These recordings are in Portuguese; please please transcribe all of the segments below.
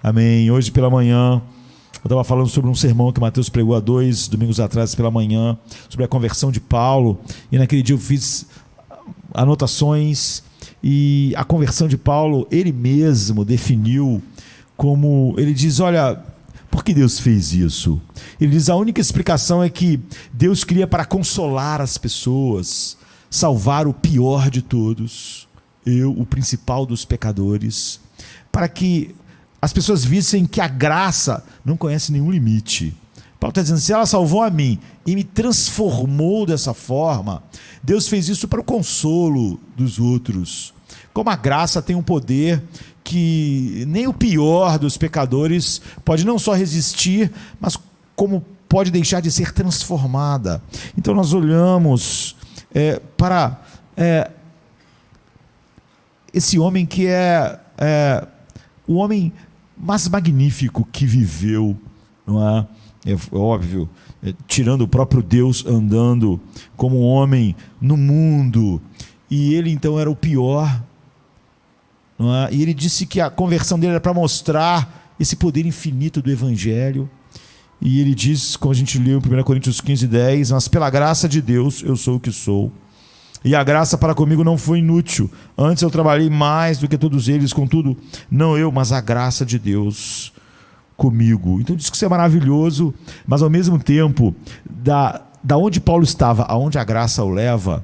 Amém. Hoje pela manhã, eu estava falando sobre um sermão que Mateus pregou há 2 domingos atrás pela manhã, sobre a conversão de Paulo, e naquele dia eu fiz anotações, e a conversão de Paulo, ele mesmo definiu como, ele diz, olha, por que Deus fez isso? Ele diz, a única explicação é que Deus queria para consolar as pessoas, salvar o pior de todos, eu, o principal dos pecadores, para que as pessoas vissem que a graça não conhece nenhum limite. Paulo está dizendo, se ela salvou a mim e me transformou dessa forma, Deus fez isso para o consolo dos outros. Como a graça tem um poder que nem o pior dos pecadores pode não só resistir, mas como pode deixar de ser transformada. Então nós olhamos para esse homem que é o homem mais magnífico que viveu, não é? É óbvio, tirando o próprio Deus andando como um homem no mundo, e ele então era o pior, não é? E ele disse que a conversão dele era para mostrar esse poder infinito do Evangelho, e ele diz, como a gente leu em 1 Coríntios 15:10, mas pela graça de Deus eu sou o que sou, e a graça para comigo não foi inútil, antes eu trabalhei mais do que todos eles, contudo, não eu, mas a graça de Deus comigo. Então diz que isso é maravilhoso, mas ao mesmo tempo, da onde Paulo estava, aonde a graça o leva,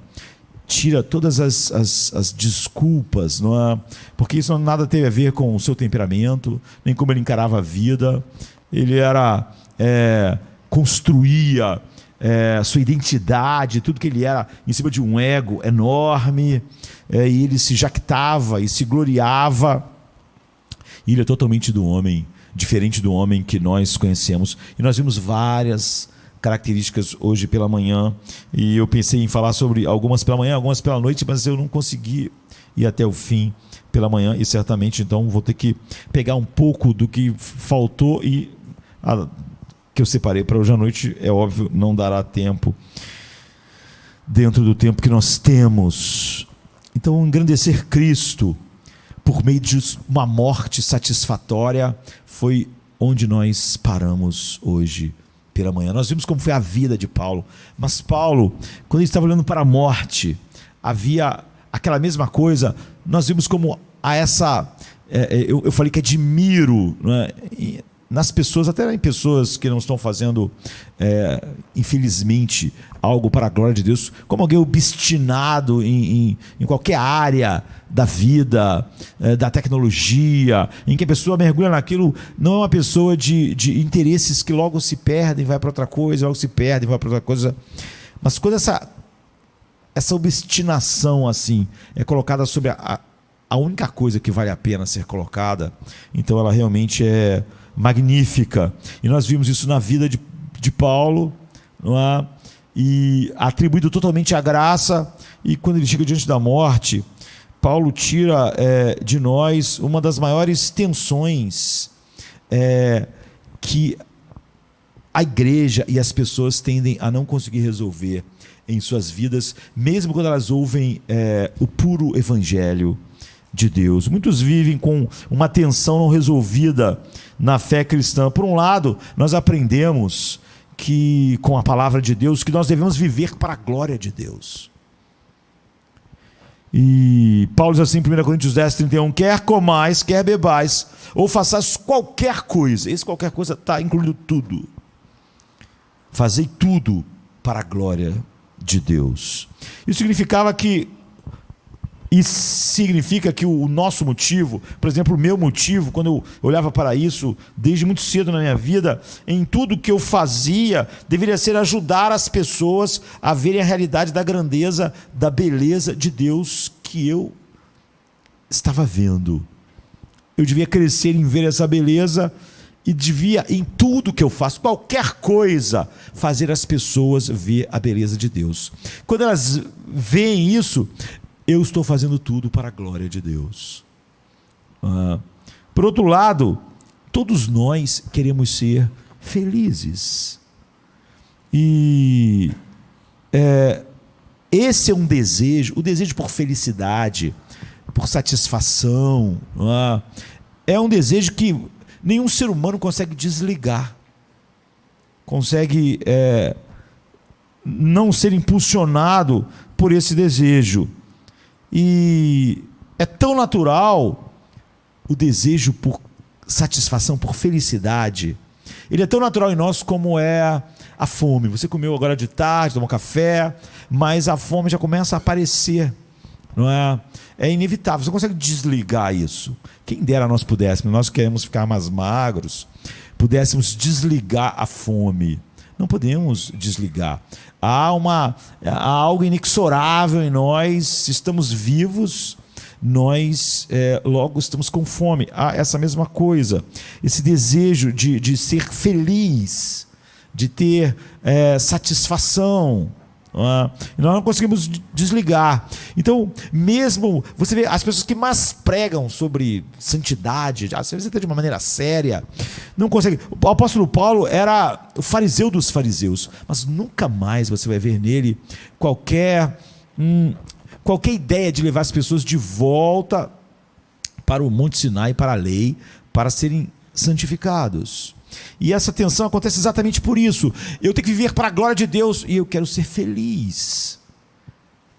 tira todas as desculpas, não é? Porque isso nada teve a ver com o seu temperamento, nem como ele encarava a vida. Ele construía sua identidade, tudo que ele era, em cima de um ego enorme, e ele se jactava e se gloriava. E ele é totalmente diferente do homem que nós conhecemos. E nós vimos várias características hoje pela manhã, e eu pensei em falar sobre algumas pela manhã, algumas pela noite, mas eu não consegui ir até o fim pela manhã, e certamente então vou ter que pegar um pouco do que faltou e que eu separei para hoje à noite, é óbvio, não dará tempo dentro do tempo que nós temos. Então, engrandecer Cristo por meio de uma morte satisfatória foi onde nós paramos hoje pela manhã. Nós vimos como foi a vida de Paulo, mas Paulo, quando ele estava olhando para a morte, havia aquela mesma coisa. Nós vimos como eu falei que admiro, não é? Nas pessoas, até em pessoas que não estão fazendo, infelizmente, algo para a glória de Deus, como alguém obstinado em qualquer área da vida, da tecnologia, em que a pessoa mergulha naquilo, não é uma pessoa de interesses que logo se perdem, vai para outra coisa, logo se perdem, vai para outra coisa. Mas quando essa obstinação assim é colocada sobre a única coisa que vale a pena ser colocada, então ela realmente é magnífica. E nós vimos isso na vida de Paulo, não é? E atribuído totalmente à graça. E quando ele chega diante da morte, Paulo tira de nós uma das maiores tensões que a igreja e as pessoas tendem a não conseguir resolver em suas vidas, mesmo quando elas ouvem o puro evangelho de Deus. Muitos vivem com uma tensão não resolvida na fé cristã. Por um lado, nós aprendemos que, com a palavra de Deus, que nós devemos viver para a glória de Deus. E Paulo diz assim em 1 Coríntios 10:31, quer comais, quer bebais, ou façais qualquer coisa. Esse qualquer coisa está incluindo tudo. Fazei tudo para a glória de Deus. Isso significa que o nosso motivo, por exemplo, o meu motivo, quando eu olhava para isso, desde muito cedo na minha vida, em tudo que eu fazia, deveria ser ajudar as pessoas a verem a realidade da grandeza, da beleza de Deus que eu estava vendo. Eu devia crescer em ver essa beleza e devia, em tudo que eu faço, qualquer coisa, fazer as pessoas ver a beleza de Deus. Quando elas veem isso, eu estou fazendo tudo para a glória de Deus. Por outro lado, todos nós queremos ser felizes. E esse é um desejo, o desejo por felicidade, por satisfação. É um desejo que nenhum ser humano consegue desligar, consegue não ser impulsionado por esse desejo. E é tão natural o desejo por satisfação, por felicidade. Ele é tão natural em nós como é a fome. Você comeu agora de tarde, tomou café, mas a fome já começa a aparecer, não é? É inevitável, você não consegue desligar isso. Quem dera nós pudéssemos, nós queremos ficar mais magros, pudéssemos desligar a fome. Não podemos desligar. Há algo inexorável em nós. Se estamos vivos, nós logo estamos com fome. Há essa mesma coisa, esse desejo de ser feliz, de ter satisfação. E nós não conseguimos desligar. Então, mesmo você vê as pessoas que mais pregam sobre santidade, às vezes até de uma maneira séria, não conseguem. O apóstolo Paulo era o fariseu dos fariseus, mas nunca mais você vai ver nele qualquer ideia de levar as pessoas de volta para o Monte Sinai, para a lei, para serem santificados. E essa tensão acontece exatamente por isso. Eu tenho que viver para a glória de Deus e eu quero ser feliz.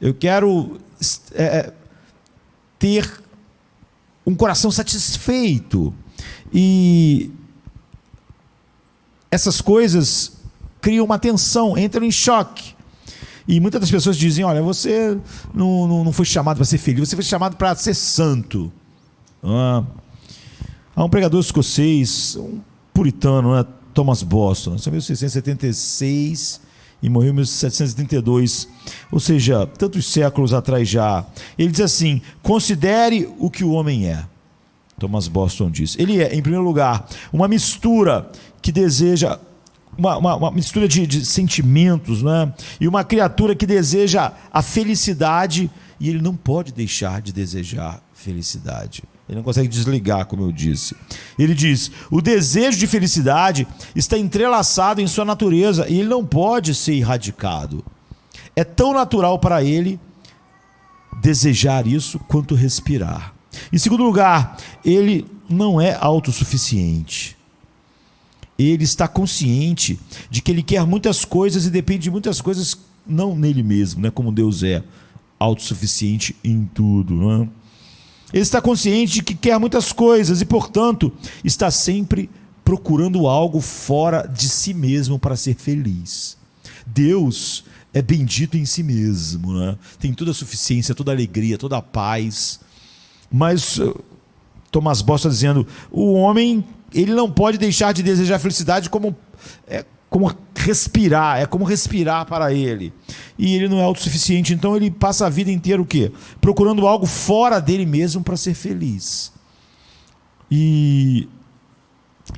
Eu quero ter um coração satisfeito. E essas coisas criam uma tensão, entram em choque. E muitas das pessoas dizem: olha, você não foi chamado para ser feliz, você foi chamado para ser santo. Há um pregador escocês, puritano, né? Thomas Boston, nasceu em 1676 e morreu em 1732, ou seja, tantos séculos atrás já. Ele diz assim: considere o que o homem é. Thomas Boston diz: ele é, em primeiro lugar, uma mistura que deseja, uma mistura de sentimentos, né? E uma criatura que deseja a felicidade, e ele não pode deixar de desejar felicidade. Ele não consegue desligar, como eu disse. Ele diz: o desejo de felicidade está entrelaçado em sua natureza e ele não pode ser erradicado. É tão natural para ele desejar isso quanto respirar. Em segundo lugar, ele não é autossuficiente. Ele está consciente de que ele quer muitas coisas e depende de muitas coisas, não nele mesmo, né? Como Deus é autossuficiente em tudo, não é? Ele está consciente de que quer muitas coisas e, portanto, está sempre procurando algo fora de si mesmo para ser feliz. Deus é bendito em si mesmo, né? Tem toda a suficiência, toda a alegria, toda a paz. Mas Thomas Boston está dizendo: o homem, ele não pode deixar de desejar felicidade como respirar, é como respirar para ele. E ele não é autossuficiente, então ele passa a vida inteira o quê? Procurando algo fora dele mesmo para ser feliz. E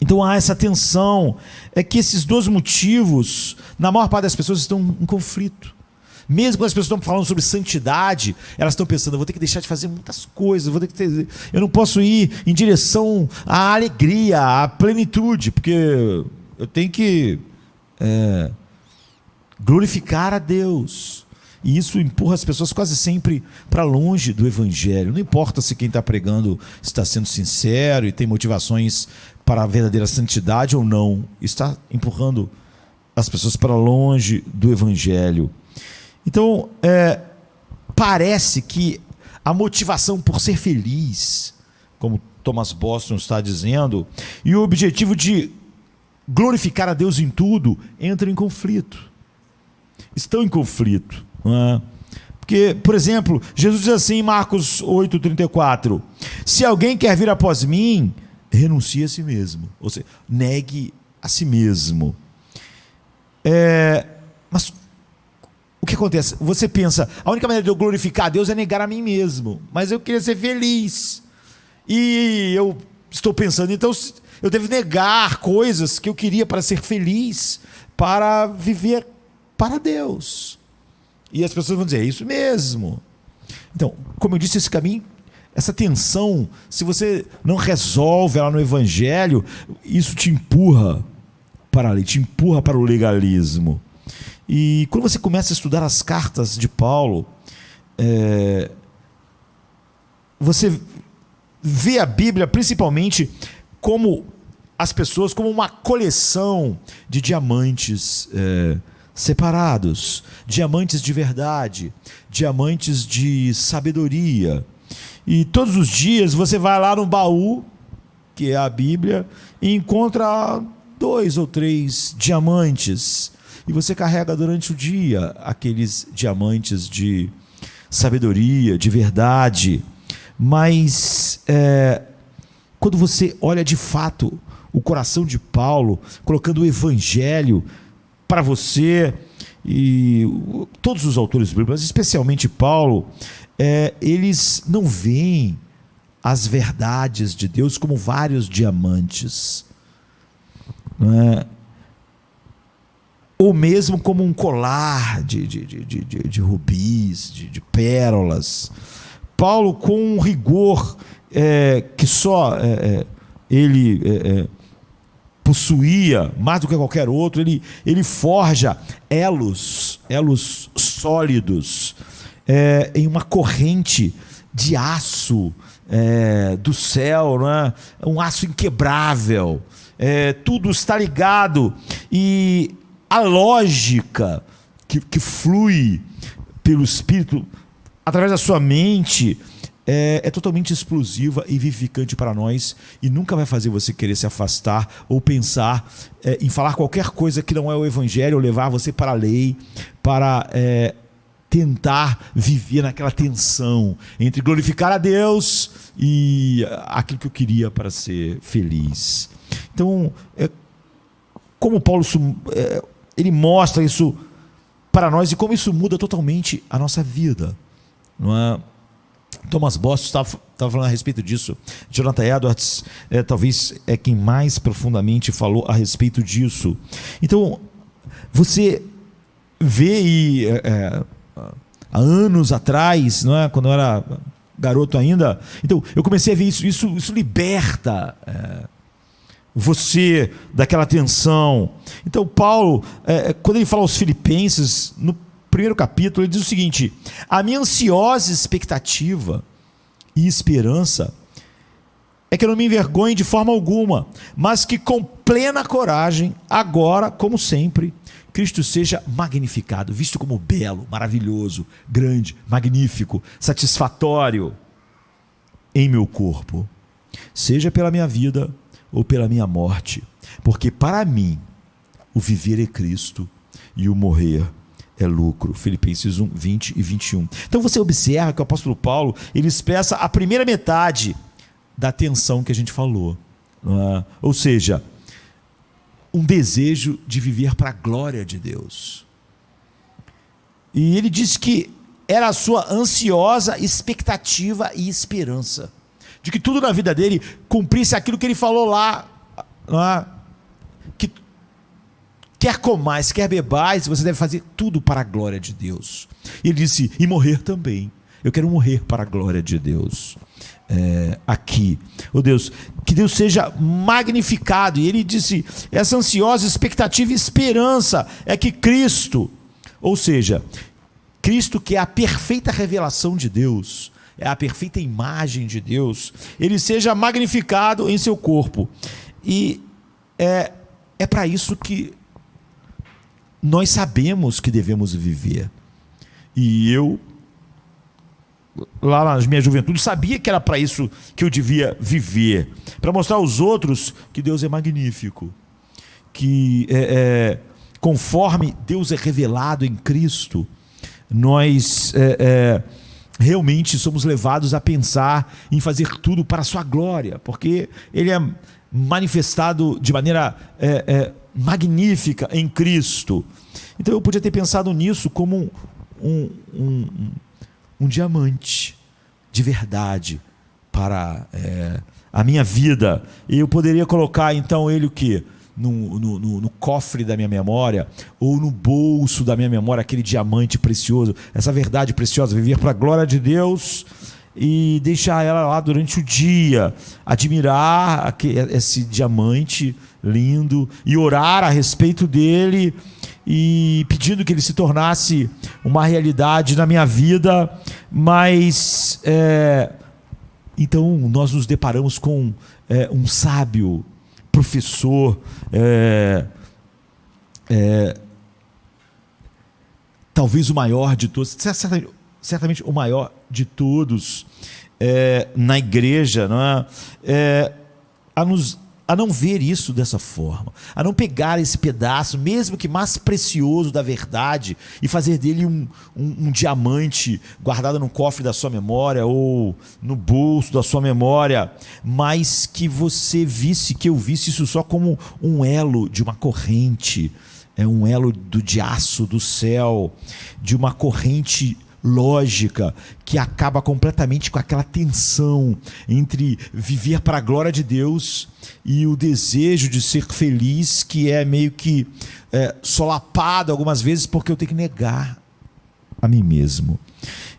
então há essa tensão, é que esses dois motivos, na maior parte das pessoas, estão em conflito. Mesmo quando as pessoas estão falando sobre santidade, elas estão pensando: eu vou ter que deixar de fazer muitas coisas, eu não posso ir em direção à alegria, à plenitude, porque eu tenho que glorificar a Deus. E isso empurra as pessoas quase sempre para longe do Evangelho. Não importa se quem está pregando está sendo sincero e tem motivações para a verdadeira santidade ou não, está empurrando as pessoas para longe do Evangelho. Então, parece que a motivação por ser feliz, como Thomas Boston está dizendo, e o objetivo de glorificar a Deus em tudo, entram em conflito. Estão em conflito. Não é? Porque, por exemplo, Jesus diz assim em Marcos 8,34: se alguém quer vir após mim, renuncie a si mesmo. Ou seja, negue a si mesmo. Mas o que acontece? Você pensa: a única maneira de eu glorificar a Deus é negar a mim mesmo. Mas eu queria ser feliz. E eu estou pensando, então eu devo negar coisas que eu queria para ser feliz, para viver para Deus. E as pessoas vão dizer: é isso mesmo. Então, como eu disse, esse caminho, essa tensão, se você não resolve ela no Evangelho, isso te empurra para a lei, te empurra para o legalismo. E quando você começa a estudar as cartas de Paulo, você vê a Bíblia principalmente como as pessoas como uma coleção de diamantes separados, diamantes de verdade, diamantes de sabedoria. E todos os dias você vai lá no baú, que é a Bíblia, e encontra 2 ou 3 diamantes. E você carrega durante o dia aqueles diamantes de sabedoria, de verdade. Mas quando você olha de fato o coração de Paulo, colocando o evangelho para você, e todos os autores bíblicos, mas especialmente Paulo, eles não veem as verdades de Deus como vários diamantes, não é? Ou mesmo como um colar de rubis, de pérolas. Paulo, com um rigor que só ele possuía, mais do que qualquer outro, ele forja elos sólidos em uma corrente de aço do céu, não é? Um aço inquebrável. Tudo está ligado, e a lógica que flui pelo Espírito através da sua mente é totalmente explosiva e vivificante para nós, e nunca vai fazer você querer se afastar ou pensar em falar qualquer coisa que não é o Evangelho, ou levar você para a lei, para tentar viver naquela tensão entre glorificar a Deus e aquilo que eu queria para ser feliz. Então, como Paulo ele mostra isso para nós, e como isso muda totalmente a nossa vida, não é? Thomas Boston estava falando a respeito disso. Jonathan Edwards talvez é quem mais profundamente falou a respeito disso. Então, você vê há anos atrás, não é? Quando eu era garoto ainda, então eu comecei a ver isso liberta você daquela tensão. Então Paulo, quando ele fala aos Filipenses, no primeiro capítulo, ele diz o seguinte: a minha ansiosa expectativa e esperança é que eu não me envergonhe de forma alguma, mas que com plena coragem, agora, como sempre, Cristo seja magnificado, visto como belo, maravilhoso, grande, magnífico, satisfatório em meu corpo, seja pela minha vida ou pela minha morte, porque para mim o viver é Cristo e o morrer é lucro. Filipenses 1, 20 e 21. Então você observa que o apóstolo Paulo, ele expressa a primeira metade da tensão que a gente falou, não é? Ou seja, um desejo de viver para a glória de Deus. E ele disse que era a sua ansiosa expectativa e esperança de que tudo na vida dele cumprisse aquilo que ele falou lá, que quer comais, quer bebais, você deve fazer tudo para a glória de Deus. E ele disse, e morrer também. Eu quero morrer para a glória de Deus. Aqui, Deus, que Deus seja magnificado. E ele disse, essa ansiosa expectativa e esperança é que Cristo, ou seja, Cristo, que é a perfeita revelação de Deus, é a perfeita imagem de Deus, ele seja magnificado em seu corpo. E é para isso que nós sabemos que devemos viver. E eu, lá na minha juventude, sabia que era para isso que eu devia viver, para mostrar aos outros que Deus é magnífico, que conforme Deus é revelado em Cristo, nós realmente somos levados a pensar em fazer tudo para a sua glória, porque Ele é manifestado de maneira magnífica em Cristo. Então eu podia ter pensado nisso como um diamante de verdade para a minha vida. E eu poderia colocar então ele o quê? No cofre da minha memória, ou no bolso da minha memória, aquele diamante precioso, essa verdade preciosa, viver para a glória de Deus e deixar ela lá durante o dia, admirar esse diamante lindo e orar a respeito dele e pedindo que ele se tornasse uma realidade na minha vida. Mas então nós nos deparamos com um sábio professor, talvez o maior de todos, certamente o maior de todos na igreja, não é? A não ver isso dessa forma, a não pegar esse pedaço, mesmo que mais precioso da verdade, e fazer dele um diamante guardado no cofre da sua memória ou no bolso da sua memória, mas que eu visse isso só como um elo de uma corrente, um elo de aço do céu, de uma corrente lógica que acaba completamente com aquela tensão entre viver para a glória de Deus e o desejo de ser feliz, que é meio que solapado algumas vezes porque eu tenho que negar a mim mesmo.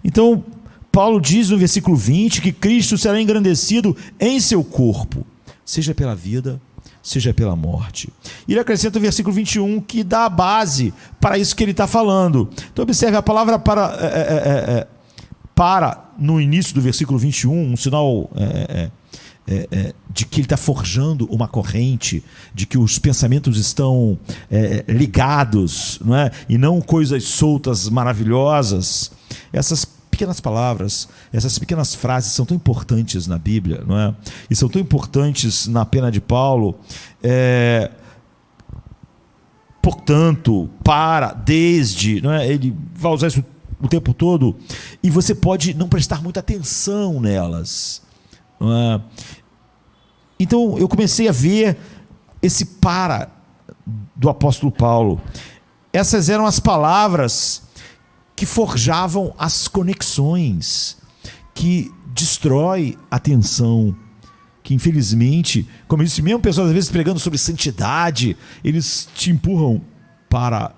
Então Paulo diz no versículo 20 que Cristo será engrandecido em seu corpo, seja pela vida, seja pela morte. Ele acrescenta o versículo 21, que dá a base para isso que ele está falando. Então observe a palavra para no início do versículo 21, um sinal de que ele está forjando uma corrente, de que os pensamentos estão ligados, não é? E não coisas soltas, maravilhosas. Essas pequenas palavras, essas pequenas frases são tão importantes na Bíblia, não é? E são tão importantes na pena de Paulo. Portanto, desde, não é? Ele vai usar isso o tempo todo, e você pode não prestar muita atenção nelas, não é? Então eu comecei a ver esse do apóstolo Paulo. Essas eram as palavras que forjavam as conexões, que destrói a tensão, que infelizmente, como eu disse, mesmo pessoas às vezes pregando sobre santidade, eles te empurram para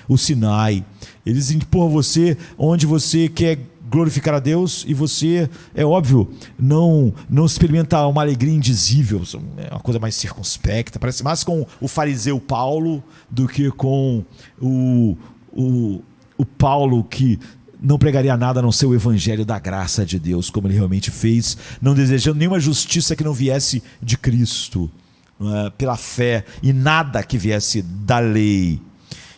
o Sinai, eles empurram você onde você quer glorificar a Deus, e você, é óbvio, não experimenta uma alegria indizível, é uma coisa mais circunspecta, parece mais com o fariseu Paulo do que com o Paulo que não pregaria nada a não ser o evangelho da graça de Deus, como ele realmente fez, não desejando nenhuma justiça que não viesse de Cristo, pela fé, e nada que viesse da lei.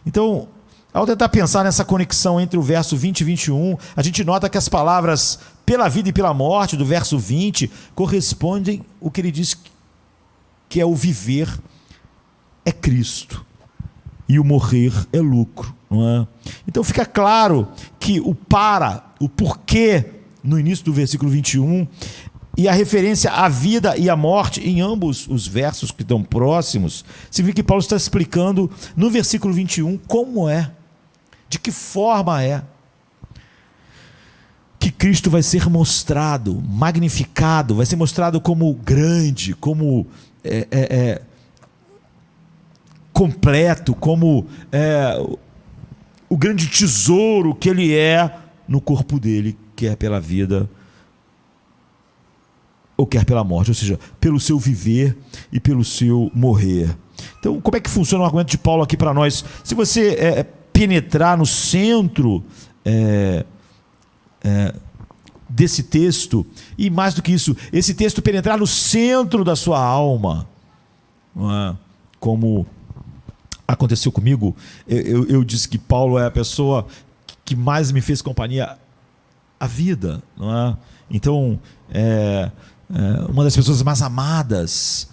Então, ao tentar pensar nessa conexão entre o verso 20 e 21, a gente nota que as palavras pela vida e pela morte, do verso 20, correspondem ao que ele diz que é o viver é Cristo e o morrer é lucro, não é? Então fica claro que o porquê no início do versículo 21 e a referência à vida e à morte em ambos os versos que estão próximos, significa que Paulo está explicando no versículo 21 como de que forma que Cristo vai ser mostrado, magnificado, vai ser mostrado como grande, como completo, como o grande tesouro que ele é no corpo dele, quer pela vida ou quer pela morte, ou seja, pelo seu viver e pelo seu morrer. Então, como é que funciona o argumento de Paulo aqui para nós? Se você penetrar no centro desse texto, e mais do que isso, esse texto penetrar no centro da sua alma, não é? Como aconteceu comigo, eu disse que Paulo é a pessoa que mais me fez companhia a vida, não é? Então, uma das pessoas mais amadas.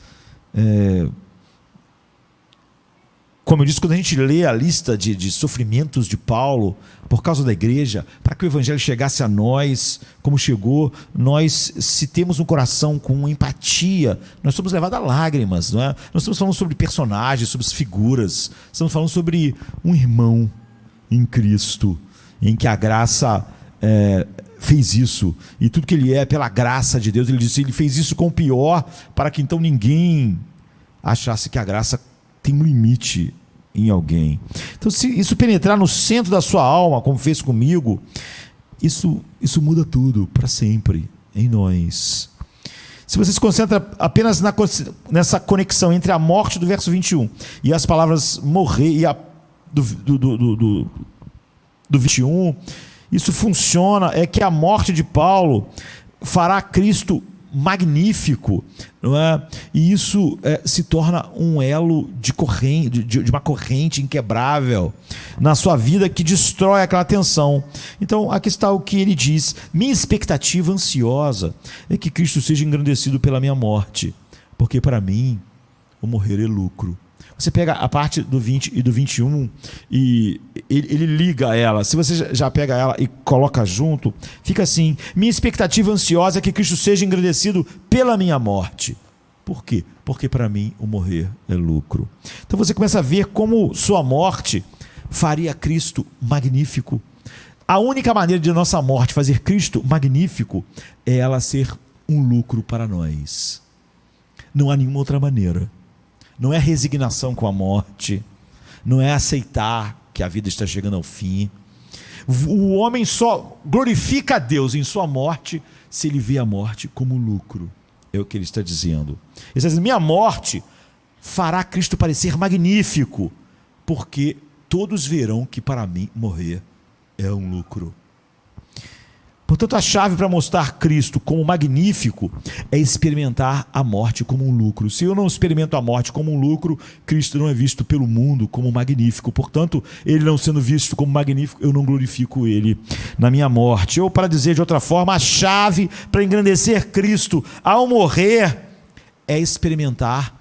Como eu disse, quando a gente lê a lista de sofrimentos de Paulo por causa da igreja, para que o evangelho chegasse a nós, como chegou, nós, se temos um coração com empatia, nós somos levados a lágrimas, não é? Nós estamos falando sobre personagens, sobre figuras, estamos falando sobre um irmão em Cristo, em que a graça fez isso, e tudo que ele é pela graça de Deus. Ele disse, ele fez isso com o pior, para que então ninguém achasse que a graça tem um limite em alguém. Então, se isso penetrar no centro da sua alma, como fez comigo, isso muda tudo para sempre em nós. Se você se concentra apenas nessa conexão entre a morte do verso 21 e as palavras morrer e do 21, isso funciona, é que a morte de Paulo fará Cristo magnífico, não é? E isso se torna um elo de corrente, de uma corrente inquebrável na sua vida que destrói aquela tensão. Então, aqui está o que ele diz: minha expectativa ansiosa é que Cristo seja engrandecido pela minha morte, porque para mim o morrer é lucro. Você pega a parte do 20 e do 21 e ele liga ela. Se você já pega ela e coloca junto, fica assim: minha expectativa ansiosa é que Cristo seja engrandecido pela minha morte. Por quê? Porque para mim o morrer é lucro. Então você começa a ver como sua morte faria Cristo magnífico. A única maneira de nossa morte fazer Cristo magnífico é ela ser um lucro para nós. Não há nenhuma outra maneira. Não é resignação com a morte, não é aceitar que a vida está chegando ao fim. O homem só glorifica a Deus em sua morte se ele vê a morte como lucro. É o que ele está dizendo. Ele está dizendo: minha morte fará Cristo parecer magnífico, porque todos verão que para mim morrer é um lucro. Portanto, a chave para mostrar Cristo como magnífico é experimentar a morte como um lucro. Se eu não experimento a morte como um lucro, Cristo não é visto pelo mundo como magnífico. Portanto, ele não sendo visto como magnífico, eu não glorifico ele na minha morte. Ou, para dizer de outra forma, a chave para engrandecer Cristo ao morrer é experimentar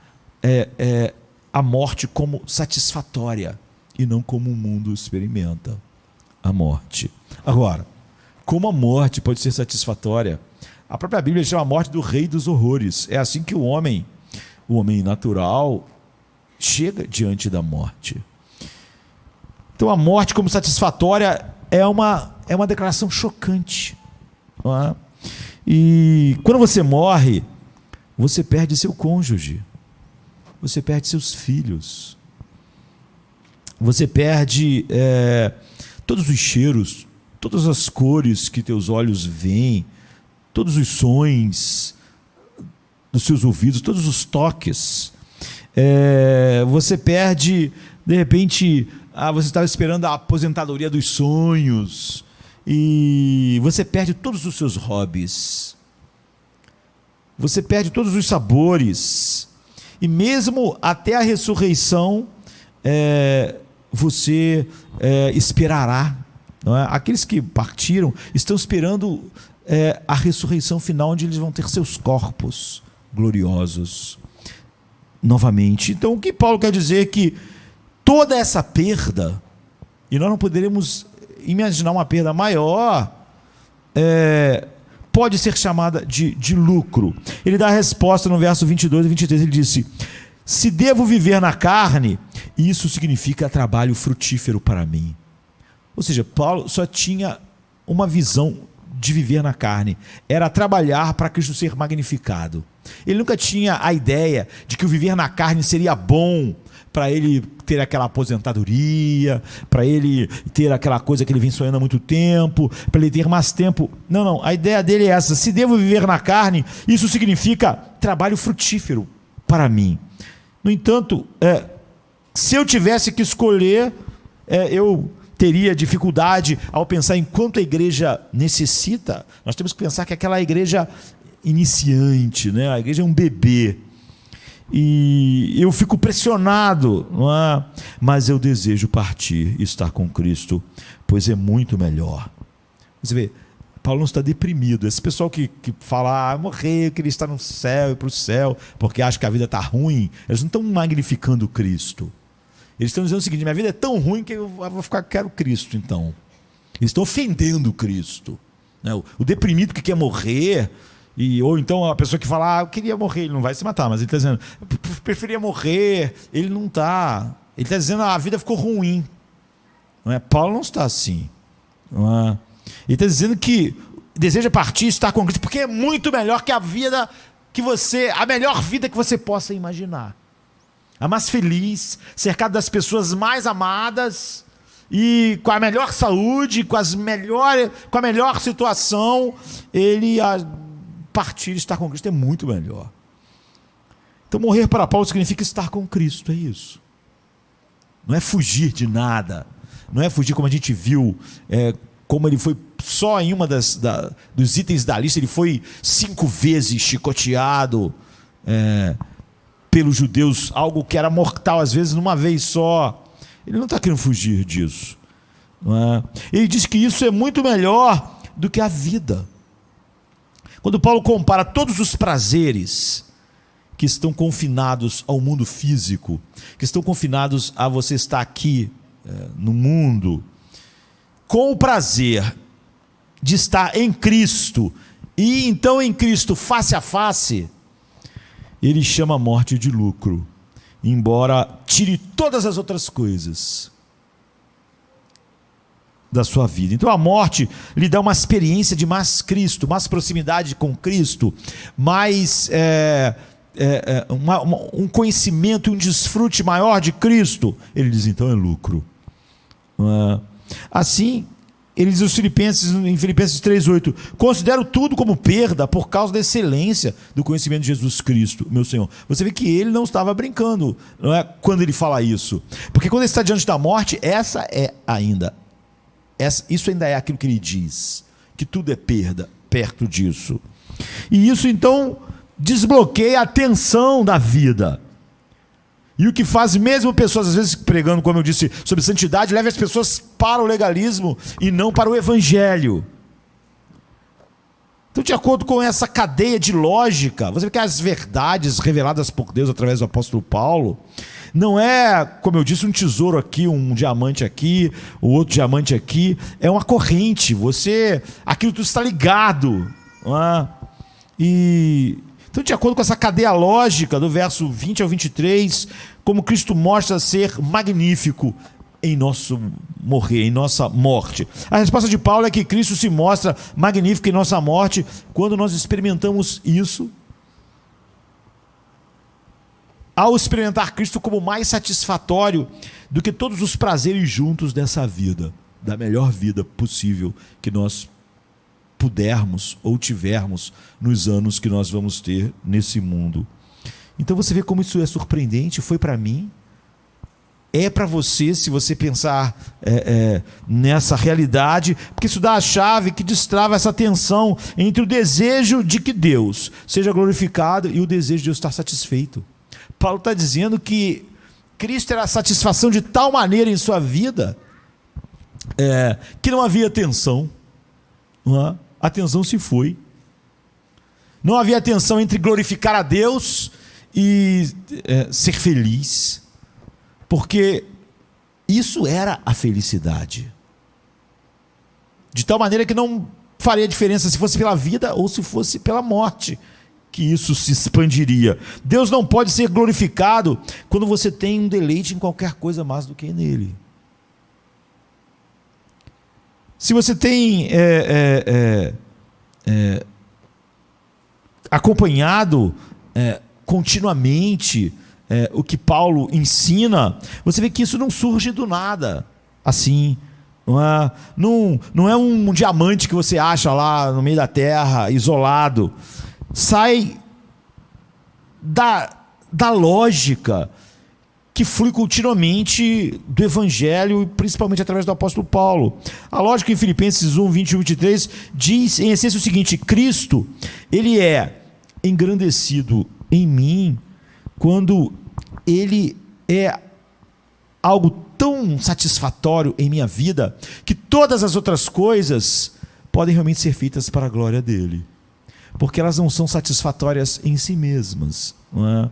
a morte como satisfatória e não como o mundo experimenta a morte. Agora, como a morte pode ser satisfatória? A própria Bíblia chama a morte do rei dos horrores. É assim que o homem natural, chega diante da morte. Então a morte como satisfatória é uma declaração chocante, não é? E quando você morre, você perde seu cônjuge, você perde seus filhos, você perde todos os cheiros, todas as cores que teus olhos veem, todos os sons dos seus ouvidos, todos os toques. Você perde, de repente, você estava esperando a aposentadoria dos sonhos, e você perde todos os seus hobbies, você perde todos os sabores, e mesmo até a ressurreição, você esperará. Não é? Aqueles que partiram estão esperando a ressurreição final, onde eles vão ter seus corpos gloriosos novamente. Então, o que Paulo quer dizer é que toda essa perda, e nós não poderemos imaginar uma perda maior, pode ser chamada de lucro. Ele dá a resposta no verso 22 e 23, ele disse: se devo viver na carne, isso significa trabalho frutífero para mim. Ou seja, Paulo só tinha uma visão de viver na carne, era trabalhar para Cristo ser magnificado. Ele nunca tinha a ideia de que o viver na carne seria bom para ele ter aquela aposentadoria, para ele ter aquela coisa que ele vem sonhando há muito tempo, para ele ter mais tempo. Não, a ideia dele é essa: se devo viver na carne, isso significa trabalho frutífero para mim. No entanto, se eu tivesse que escolher, eu teria dificuldade ao pensar em quanto a igreja necessita. Nós temos que pensar que aquela igreja iniciante, né? A igreja é um bebê, e eu fico pressionado, não é? Mas eu desejo partir e estar com Cristo, pois é muito melhor. Você vê, Paulo não está deprimido. Esse pessoal que fala, morrer, eu queria estar no céu e para o céu, porque acha que a vida está ruim, eles não estão magnificando Cristo. Eles estão dizendo o seguinte: minha vida é tão ruim que eu vou ficar, quero Cristo. Então eles estão ofendendo Cristo, né? O deprimido que quer morrer, ou então a pessoa que fala, eu queria morrer, ele não vai se matar, mas ele está dizendo, eu preferia morrer, ele não está. Ele está dizendo, a vida ficou ruim, não é? Paulo não está assim, não é? Ele está dizendo que deseja partir e estar com Cristo, porque é muito melhor que a vida a melhor vida que você possa imaginar. A mais feliz, cercado das pessoas mais amadas, e com a melhor saúde, com a melhor situação, ele a partir e estar com Cristo é muito melhor. Então morrer para Paulo significa estar com Cristo, é isso. Não é fugir de nada, não é fugir como a gente viu, como ele foi só em uma dos itens da lista ele foi 5 vezes chicoteado pelos judeus, algo que era mortal, às vezes numa vez só. Ele não está querendo fugir disso, não é? Ele diz que isso é muito melhor do que a vida. Quando Paulo compara todos os prazeres que estão confinados ao mundo físico, que estão confinados a você estar aqui no mundo, com o prazer de estar em Cristo, e então em Cristo face a face, ele chama a morte de lucro, embora tire todas as outras coisas da sua vida. Então a morte lhe dá uma experiência de mais Cristo, mais proximidade com Cristo, mais um conhecimento e um desfrute maior de Cristo. Ele diz, então é lucro. Assim, ele diz aos Filipenses, em Filipenses 3,8: considero tudo como perda por causa da excelência do conhecimento de Jesus Cristo, meu Senhor. Você vê que ele não estava brincando, não é, quando ele fala isso, porque quando ele está diante da morte, isso ainda é aquilo que ele diz, que tudo é perda perto disso. E isso então desbloqueia a tensão da vida. E o que faz mesmo pessoas, às vezes pregando, como eu disse, sobre santidade, leva as pessoas para o legalismo e não para o evangelho. Então, de acordo com essa cadeia de lógica, você vê que as verdades reveladas por Deus através do apóstolo Paulo, não é, como eu disse, um tesouro aqui, um diamante aqui, o outro diamante aqui, é uma corrente, aquilo tudo está ligado, não é? Então, de acordo com essa cadeia lógica, do verso 20 ao 23, como Cristo mostra ser magnífico em nosso morrer, em nossa morte. A resposta de Paulo é que Cristo se mostra magnífico em nossa morte quando nós experimentamos isso, ao experimentar Cristo como mais satisfatório do que todos os prazeres juntos dessa vida, da melhor vida possível que nós pudermos ou tivermos nos anos que nós vamos ter nesse mundo. Então você vê como isso é surpreendente. Foi para mim, é para você, se você pensar nessa realidade, porque isso dá a chave que destrava essa tensão entre o desejo de que Deus seja glorificado e o desejo de Deus estar satisfeito. Paulo está dizendo que Cristo era a satisfação de tal maneira em sua vida que não havia tensão, não é? A tensão se foi. Não havia tensão entre glorificar a Deus e ser feliz, porque isso era a felicidade, de tal maneira que não faria diferença se fosse pela vida ou se fosse pela morte, que isso se expandiria. Deus não pode ser glorificado quando você tem um deleite em qualquer coisa mais do que nele. Se você tem acompanhado continuamente o que Paulo ensina, você vê que isso não surge do nada, assim, não é um diamante que você acha lá no meio da terra, isolado. Sai da lógica que flui continuamente do Evangelho, principalmente através do apóstolo Paulo. A lógica em Filipenses 1, 20 e 23 diz, em essência, o seguinte: Cristo, ele é engrandecido em mim quando ele é algo tão satisfatório em minha vida que todas as outras coisas podem realmente ser feitas para a glória dele, porque elas não são satisfatórias em si mesmas, não é?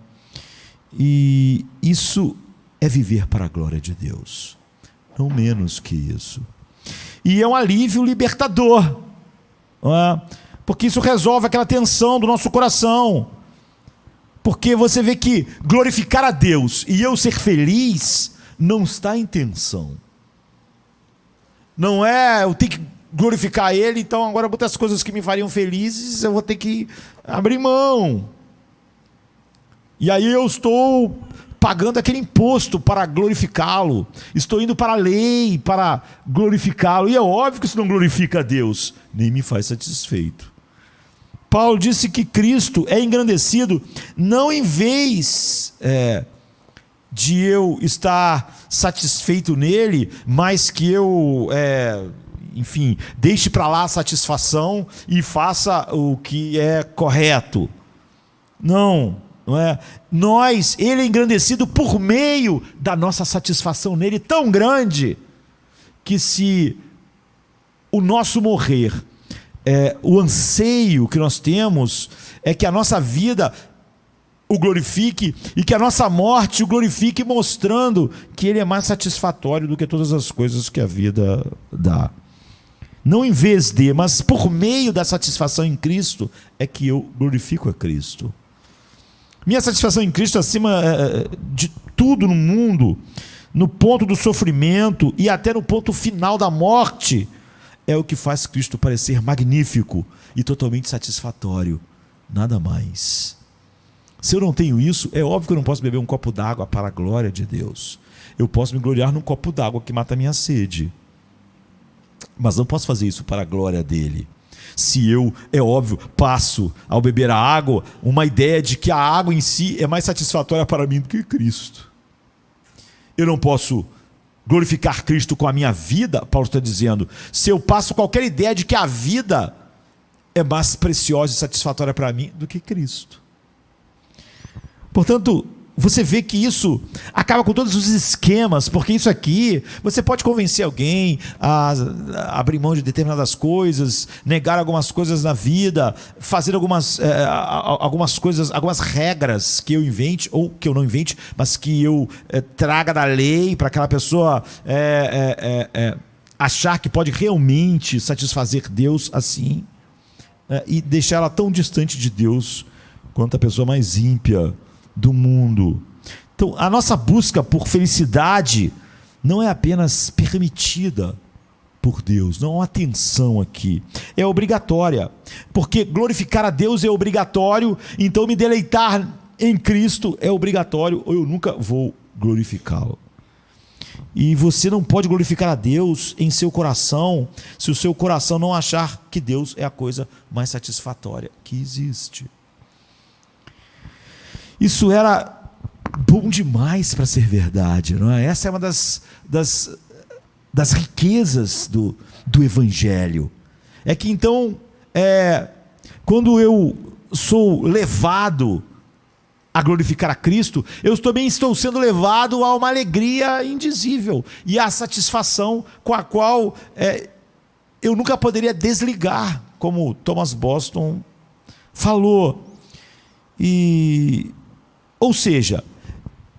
E isso é viver para a glória de Deus, não menos que isso. E é um alívio libertador, não é? Porque isso resolve aquela tensão do nosso coração, porque você vê que glorificar a Deus e eu ser feliz não está em tensão. Não é eu tenho que glorificar Ele, então agora muitas coisas que me fariam felizes eu vou ter que abrir mão. E aí eu estou pagando aquele imposto para glorificá-lo, estou indo para a lei para glorificá-lo, e é óbvio que isso não glorifica a Deus, nem me faz satisfeito. Paulo disse que Cristo é engrandecido não em vez de eu estar satisfeito nele, mas que eu enfim, deixe para lá a satisfação e faça o que é correto. Não é? Ele é engrandecido por meio da nossa satisfação nele tão grande, que se o nosso morrer, o anseio que nós temos é que a nossa vida o glorifique e que a nossa morte o glorifique, mostrando que ele é mais satisfatório do que todas as coisas que a vida dá. Não em vez de, mas por meio da satisfação em Cristo é que eu glorifico a Cristo. Minha satisfação em Cristo, acima de tudo no mundo, no ponto do sofrimento e até no ponto final da morte, é o que faz Cristo parecer magnífico e totalmente satisfatório. Nada mais. Se eu não tenho isso, é óbvio que eu não posso beber um copo d'água para a glória de Deus. Eu posso me gloriar num copo d'água que mata a minha sede, mas não posso fazer isso para a glória dele. Se eu, é óbvio, passo ao beber a água uma ideia de que a água em si é mais satisfatória para mim do que Cristo. Eu não posso glorificar Cristo com a minha vida, Paulo está dizendo, se eu passo qualquer ideia de que a vida é mais preciosa e satisfatória para mim do que Cristo. Portanto, você vê que isso acaba com todos os esquemas, porque isso aqui, você pode convencer alguém a abrir mão de determinadas coisas, negar algumas coisas na vida, fazer algumas coisas, algumas regras que eu invente, ou que eu não invente, mas que eu traga da lei para aquela pessoa achar que pode realmente satisfazer Deus assim, e deixar ela tão distante de Deus quanto a pessoa mais ímpia do mundo. Então, a nossa busca por felicidade não é apenas permitida por Deus, não há uma tensão aqui, é obrigatória, porque glorificar a Deus é obrigatório, então me deleitar em Cristo é obrigatório, ou eu nunca vou glorificá-lo. E você não pode glorificar a Deus em seu coração se o seu coração não achar que Deus é a coisa mais satisfatória que existe. Isso era bom demais para ser verdade, não é? Essa é uma das riquezas do Evangelho. É que então, quando eu sou levado a glorificar a Cristo, eu também estou sendo levado a uma alegria indizível e a satisfação com a qual eu nunca poderia desligar, como Thomas Boston falou. Ou seja,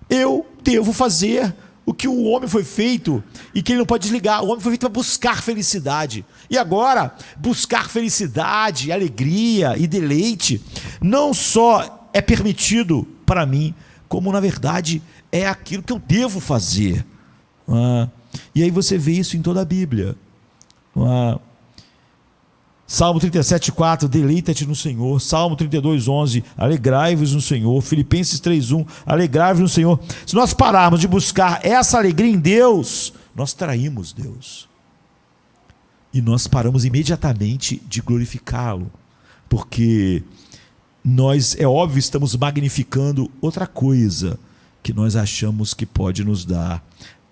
eu devo fazer o que o homem foi feito e que ele não pode desligar. O homem foi feito para buscar felicidade. E agora, buscar felicidade, alegria e deleite não só é permitido para mim, como na verdade é aquilo que eu devo fazer. E aí você vê isso em toda a Bíblia. Salmo 37:4, deleita-te no Senhor. Salmo 32:11, alegrai-vos no Senhor. Filipenses 3:1, alegrai-vos no Senhor. Se nós pararmos de buscar essa alegria em Deus, nós traímos Deus. E nós paramos imediatamente de glorificá-lo, porque nós, é óbvio, estamos magnificando outra coisa que nós achamos que pode nos dar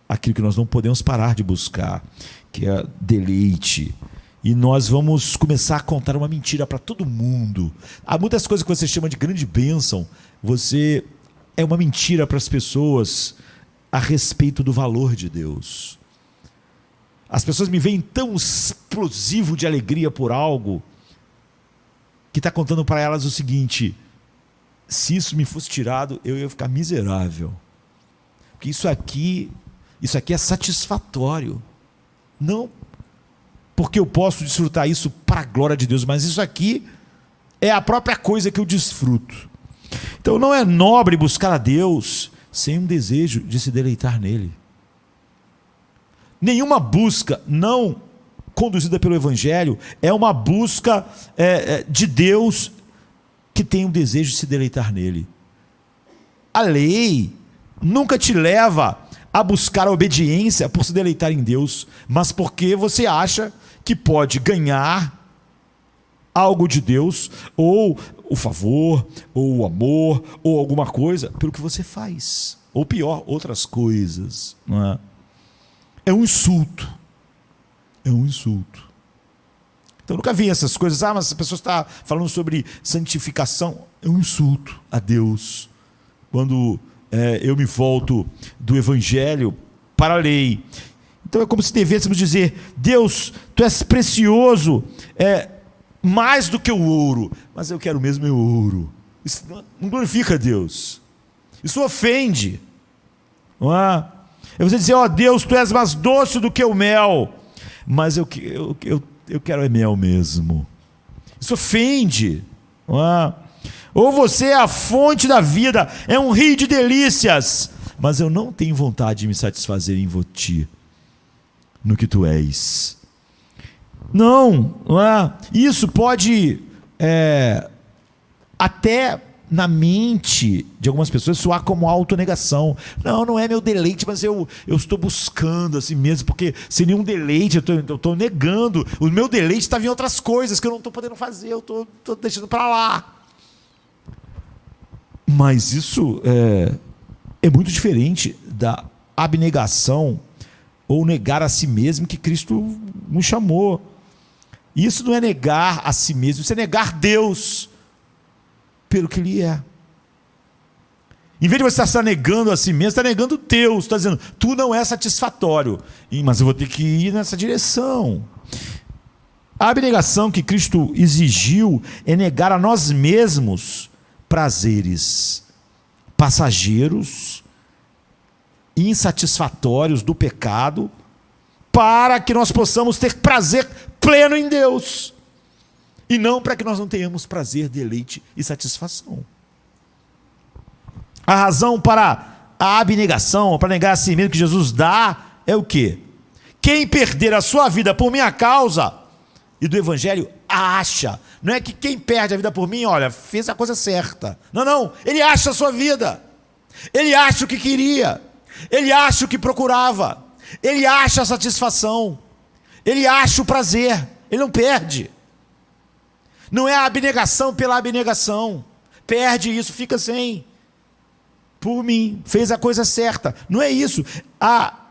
aquilo que nós não podemos parar de buscar, que é deleite. E nós vamos começar a contar uma mentira para todo mundo. Há muitas coisas que você chama de grande bênção, é uma mentira para as pessoas a respeito do valor de Deus. As pessoas me veem tão explosivo de alegria por algo, que está contando para elas o seguinte: se isso me fosse tirado, eu ia ficar miserável. Porque isso aqui é satisfatório. Não porque eu posso desfrutar isso para a glória de Deus, mas isso aqui é a própria coisa que eu desfruto. Então não é nobre buscar a Deus sem um desejo de se deleitar nele. Nenhuma busca não conduzida pelo Evangelho é uma busca de Deus que tem um desejo de se deleitar nele. A lei nunca te leva a buscar a obediência por se deleitar em Deus, mas porque você acha que pode ganhar algo de Deus, ou o favor, ou o amor, ou alguma coisa, pelo que você faz, ou pior, outras coisas, não é? É um insulto, é um insulto. Então eu nunca vi essas coisas. Mas a pessoa está falando sobre santificação. É um insulto a Deus. Quando eu me volto do Evangelho para a lei. Então é como se devêssemos dizer: Deus, Tu és precioso, mais do que o ouro, mas eu quero mesmo o ouro. Isso não glorifica a Deus. Isso ofende. Não é? É você dizer: ó Deus, Tu és mais doce do que o mel, mas eu quero é mel mesmo. Isso ofende. Não é? Ou você é a fonte da vida, é um rio de delícias, mas eu não tenho vontade de me satisfazer em ti, no que Tu és. Não é? Isso pode até na mente de algumas pessoas soar como autonegação. Não é meu deleite, mas eu estou buscando assim mesmo, porque sem nenhum deleite eu estou negando. O meu deleite estava em outras coisas que eu não estou podendo fazer, eu estou deixando para lá. Mas isso é muito diferente da abnegação ou negar a si mesmo que Cristo nos chamou. Isso não é negar a si mesmo, isso é negar Deus pelo que Ele é. Em vez de você estar negando a si mesmo, você está negando Deus, está dizendo: Tu não é satisfatório, mas eu vou ter que ir nessa direção. A abnegação que Cristo exigiu é negar a nós mesmos prazeres passageiros, insatisfatórios do pecado, para que nós possamos ter prazer pleno em Deus, e não para que nós não tenhamos prazer, deleite e satisfação. A razão para a abnegação, para negar a si mesmo que Jesus dá, é o quê? Quem perder a sua vida por minha causa e do Evangelho, acha. Não é que quem perde a vida por mim, olha, fez a coisa certa. Não, ele acha a sua vida. Ele acha o que queria. Ele acha o que procurava. Ele acha a satisfação. Ele acha o prazer. Ele não perde. Não é a abnegação pela abnegação. Perde isso, fica sem. Por mim, fez a coisa certa. Não é isso.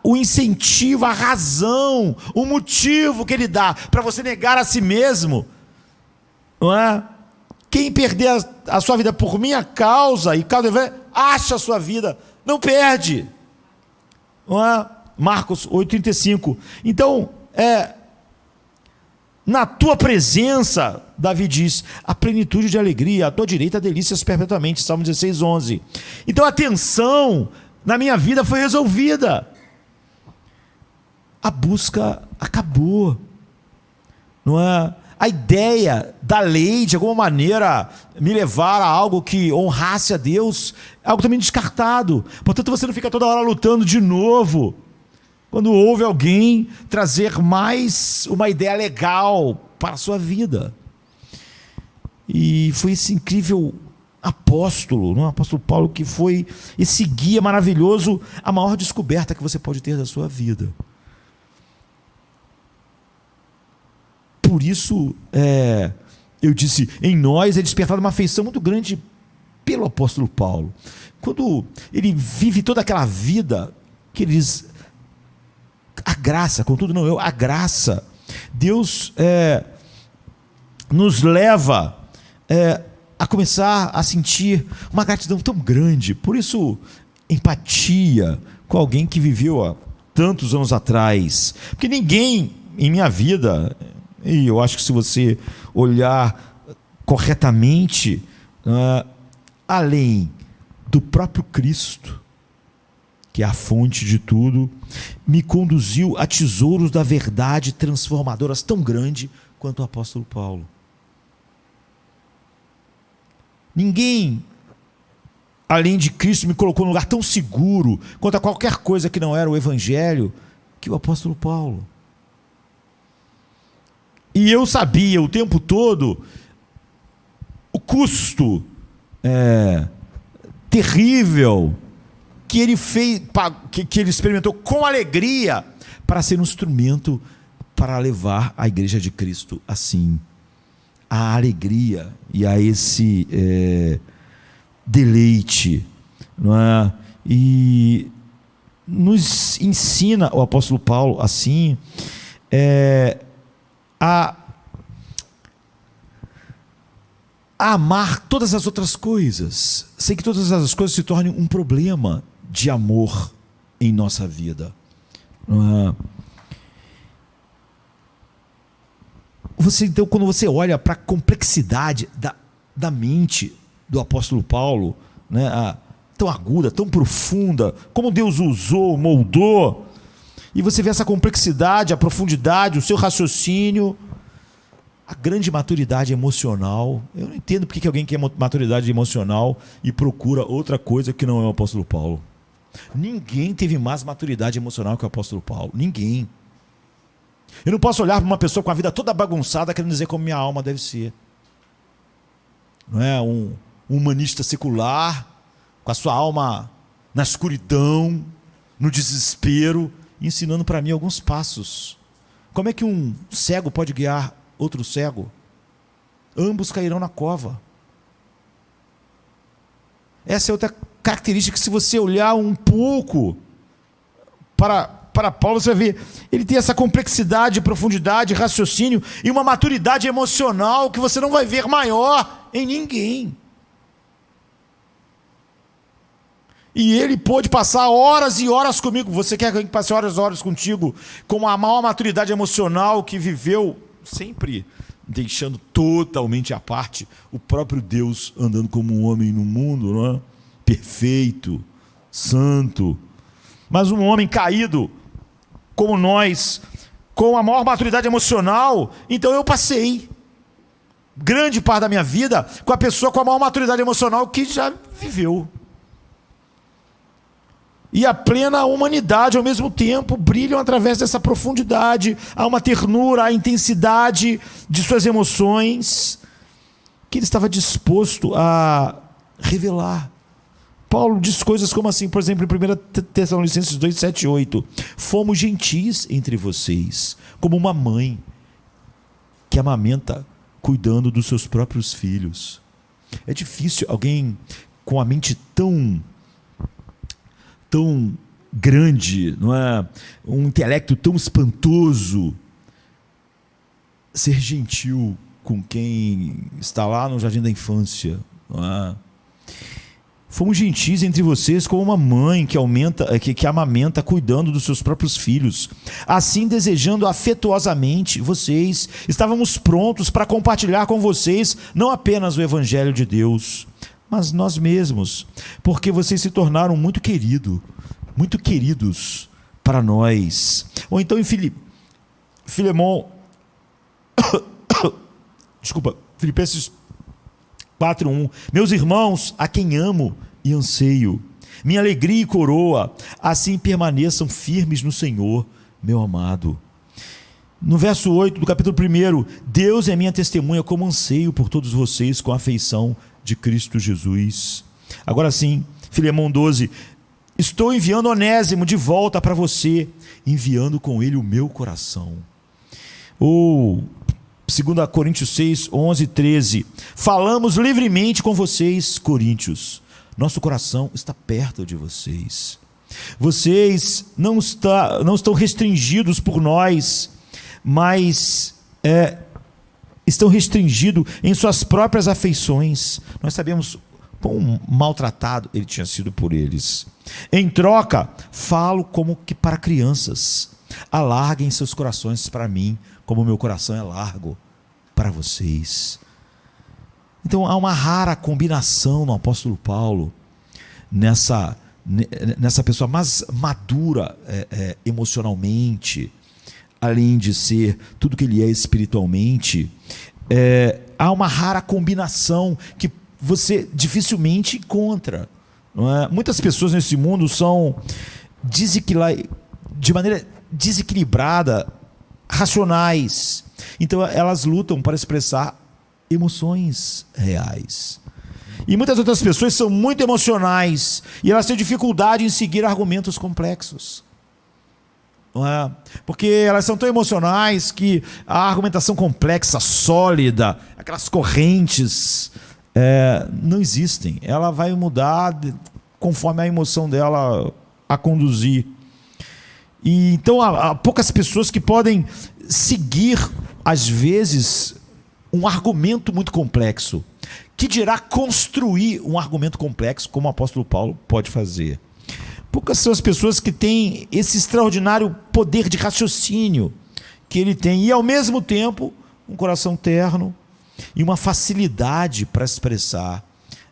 O incentivo, a razão, o motivo que ele dá para você negar a si mesmo, não é? Quem perder a sua vida por minha causa e causa, acha a sua vida, não perde. Não é? Marcos 8,35. Então, na tua presença, Davi diz, a plenitude de alegria, à tua direita delícias perpetuamente, Salmo 16:11. Então a tensão na minha vida foi resolvida. A busca acabou. Não é? A ideia da lei, de alguma maneira, me levar a algo que honrasse a Deus, é algo também descartado. Portanto, você não fica toda hora lutando de novo, quando ouve alguém trazer mais uma ideia legal para a sua vida. E foi esse incrível apóstolo, o apóstolo Paulo, que foi esse guia maravilhoso, a maior descoberta que você pode ter da sua vida. Por isso, eu disse, em nós é despertada uma afeição muito grande pelo apóstolo Paulo. Quando ele vive toda aquela vida que ele diz, a graça, contudo não eu, a graça, Deus nos leva a começar a sentir uma gratidão tão grande. Por isso, empatia com alguém que viveu há tantos anos atrás. Porque ninguém em minha vida, e eu acho que se você olhar corretamente, além do próprio Cristo, que é a fonte de tudo, me conduziu a tesouros da verdade transformadoras tão grande quanto o apóstolo Paulo. Ninguém, além de Cristo, me colocou num lugar tão seguro quanto a qualquer coisa que não era o Evangelho, que o apóstolo Paulo. E eu sabia o tempo todo o custo terrível que ele fez, que ele experimentou com alegria para ser um instrumento para levar a igreja de Cristo assim, a alegria e a esse deleite, não é? E nos ensina o apóstolo Paulo assim, a amar todas as outras coisas, sem que todas as coisas se tornem um problema de amor em nossa vida. Então, quando você olha para a complexidade da mente do apóstolo Paulo, né, tão aguda, tão profunda, como Deus usou, moldou, e você vê essa complexidade, a profundidade, o seu raciocínio, a grande maturidade emocional. Eu não entendo porque que alguém quer maturidade emocional e procura outra coisa que não é o apóstolo Paulo. Ninguém teve mais maturidade emocional que o apóstolo Paulo. Ninguém. Eu não posso olhar para uma pessoa com a vida toda bagunçada querendo dizer como minha alma deve ser. Não é um humanista secular, com a sua alma na escuridão, no desespero, ensinando para mim alguns passos. Como é que um cego pode guiar outro cego? Ambos cairão na cova. Essa é outra característica que, se você olhar um pouco para Paulo, você vai ver, ele tem essa complexidade, profundidade, raciocínio e uma maturidade emocional que você não vai ver maior em ninguém. E ele pôde passar horas e horas comigo. Você quer que alguém passe horas e horas contigo com a maior maturidade emocional, que viveu sempre deixando totalmente à parte o próprio Deus, andando como um homem no mundo, não é? Perfeito, santo, mas um homem caído como nós, com a maior maturidade emocional. Então eu passei grande parte da minha vida com a pessoa com a maior maturidade emocional que já viveu. E a plena humanidade ao mesmo tempo brilham através dessa profundidade. Há uma ternura, há intensidade de suas emoções que ele estava disposto a revelar. Paulo diz coisas como assim, por exemplo, em 1 Tessalonicenses 2, 7 e 8. Fomos gentis entre vocês, como uma mãe que amamenta cuidando dos seus próprios filhos. É difícil alguém com a mente tão grande, não é? Um intelecto tão espantoso, ser gentil com quem está lá no jardim da infância, não é? Fomos gentis entre vocês como uma mãe que amamenta cuidando dos seus próprios filhos. Assim, desejando afetuosamente vocês, estávamos prontos para compartilhar com vocês não apenas o Evangelho de Deus, mas nós mesmos, porque vocês se tornaram muito queridos para nós. Ou então em Filipenses 4:1. Meus irmãos, a quem amo e anseio, minha alegria e coroa, assim permaneçam firmes no Senhor, meu amado. No verso 8 do capítulo 1, Deus é minha testemunha como anseio por todos vocês com a afeição de Cristo Jesus. Agora sim, Filemão 12, estou enviando Onésimo de volta para você, enviando com ele o meu coração. Ou 2 Coríntios 6, 11 e 13, falamos livremente com vocês, coríntios, nosso coração está perto de vocês. Vocês não estão restringidos por nós, mas estão restringidos em suas próprias afeições. Nós sabemos quão maltratado ele tinha sido por eles. Em troca, falo como que para crianças. Alarguem seus corações para mim, como o meu coração é largo para vocês. Então há uma rara combinação no apóstolo Paulo, nessa pessoa mais madura emocionalmente, além de ser tudo que ele é espiritualmente. Há uma rara combinação que você dificilmente encontra, não é? Muitas pessoas nesse mundo são de maneira desequilibrada, racionais. Então elas lutam para expressar emoções reais. E muitas outras pessoas são muito emocionais e elas têm dificuldade em seguir argumentos complexos. Não é? Porque elas são tão emocionais que a argumentação complexa, sólida, aquelas correntes, não existem. Ela vai mudar conforme a emoção dela a conduzir. E então há poucas pessoas que podem seguir, às vezes, um argumento muito complexo, que dirá construir um argumento complexo, como o apóstolo Paulo pode fazer. Poucas são as pessoas que têm esse extraordinário poder de raciocínio que ele tem, e ao mesmo tempo um coração terno e uma facilidade para expressar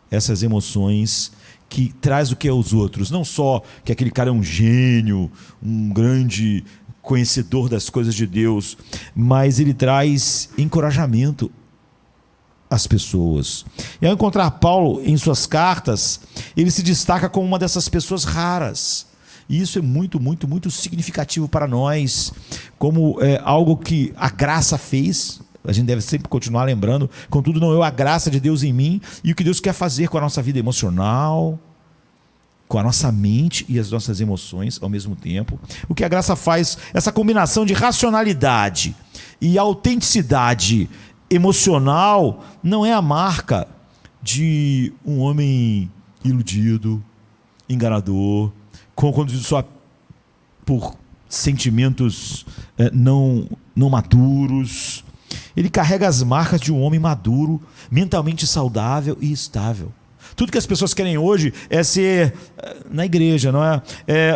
essas emoções que traz o que aos outros. Não só que aquele cara é um gênio, um grande conhecedor das coisas de Deus, mas ele traz encorajamento às pessoas. E ao encontrar Paulo em suas cartas, ele se destaca como uma dessas pessoas raras. E isso é muito, muito, muito significativo para nós, como algo que a graça fez. A gente deve sempre continuar lembrando, contudo não é a graça de Deus em mim, e o que Deus quer fazer com a nossa vida emocional, com a nossa mente e as nossas emoções ao mesmo tempo. O que a graça faz, essa combinação de racionalidade e autenticidade emocional, não é a marca de um homem iludido, enganador, conduzido só por sentimentos não maturos. Ele carrega as marcas de um homem maduro, mentalmente saudável e estável. Tudo que as pessoas querem hoje é ser, na igreja, não é?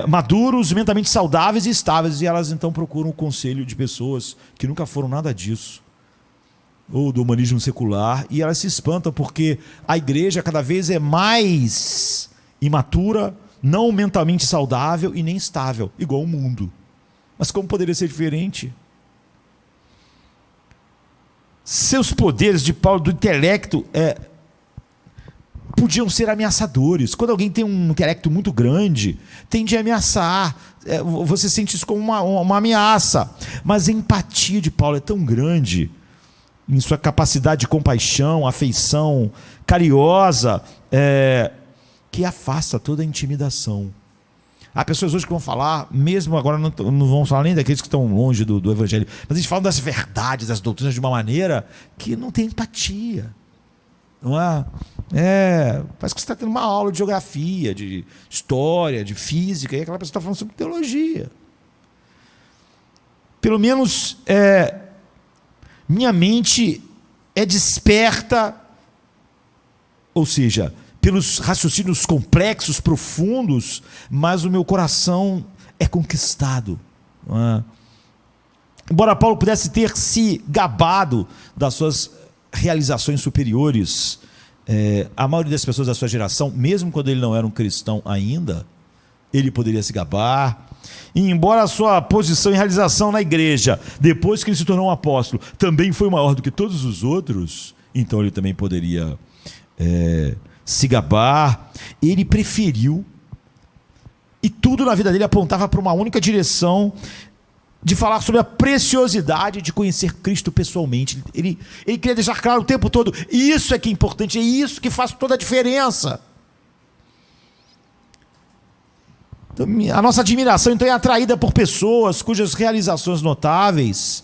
Maduros, mentalmente saudáveis e estáveis, e elas então procuram o conselho de pessoas que nunca foram nada disso, ou do humanismo secular, e elas se espantam porque a igreja cada vez é mais imatura, não mentalmente saudável e nem estável, igual o mundo. Mas como poderia ser diferente? Seus poderes de Paulo do intelecto podiam ser ameaçadores. Quando alguém tem um intelecto muito grande, tende a ameaçar. Você sente isso como uma ameaça. Mas a empatia de Paulo é tão grande, em sua capacidade de compaixão, afeição carinhosa, que afasta toda a intimidação. Há pessoas hoje que vão falar, mesmo agora não vão falar nem daqueles que estão longe do evangelho, mas a gente fala das verdades, das doutrinas de uma maneira que não tem empatia. Não é? Parece que você está tendo uma aula de geografia, de história, de física, e aquela pessoa está falando sobre teologia. Pelo menos minha mente é desperta, ou seja, pelos raciocínios complexos, profundos, mas o meu coração é conquistado. Embora Paulo pudesse ter se gabado das suas realizações superiores, a maioria das pessoas da sua geração, mesmo quando ele não era um cristão ainda, ele poderia se gabar. E embora a sua posição e realização na igreja, depois que ele se tornou um apóstolo, também foi maior do que todos os outros, então ele também poderia se gabar. Ele preferiu, e tudo na vida dele apontava para uma única direção, de falar sobre a preciosidade de conhecer Cristo pessoalmente. Ele queria deixar claro o tempo todo, isso é que é importante, é isso que faz toda a diferença. Então, a nossa admiração então é atraída por pessoas cujas realizações notáveis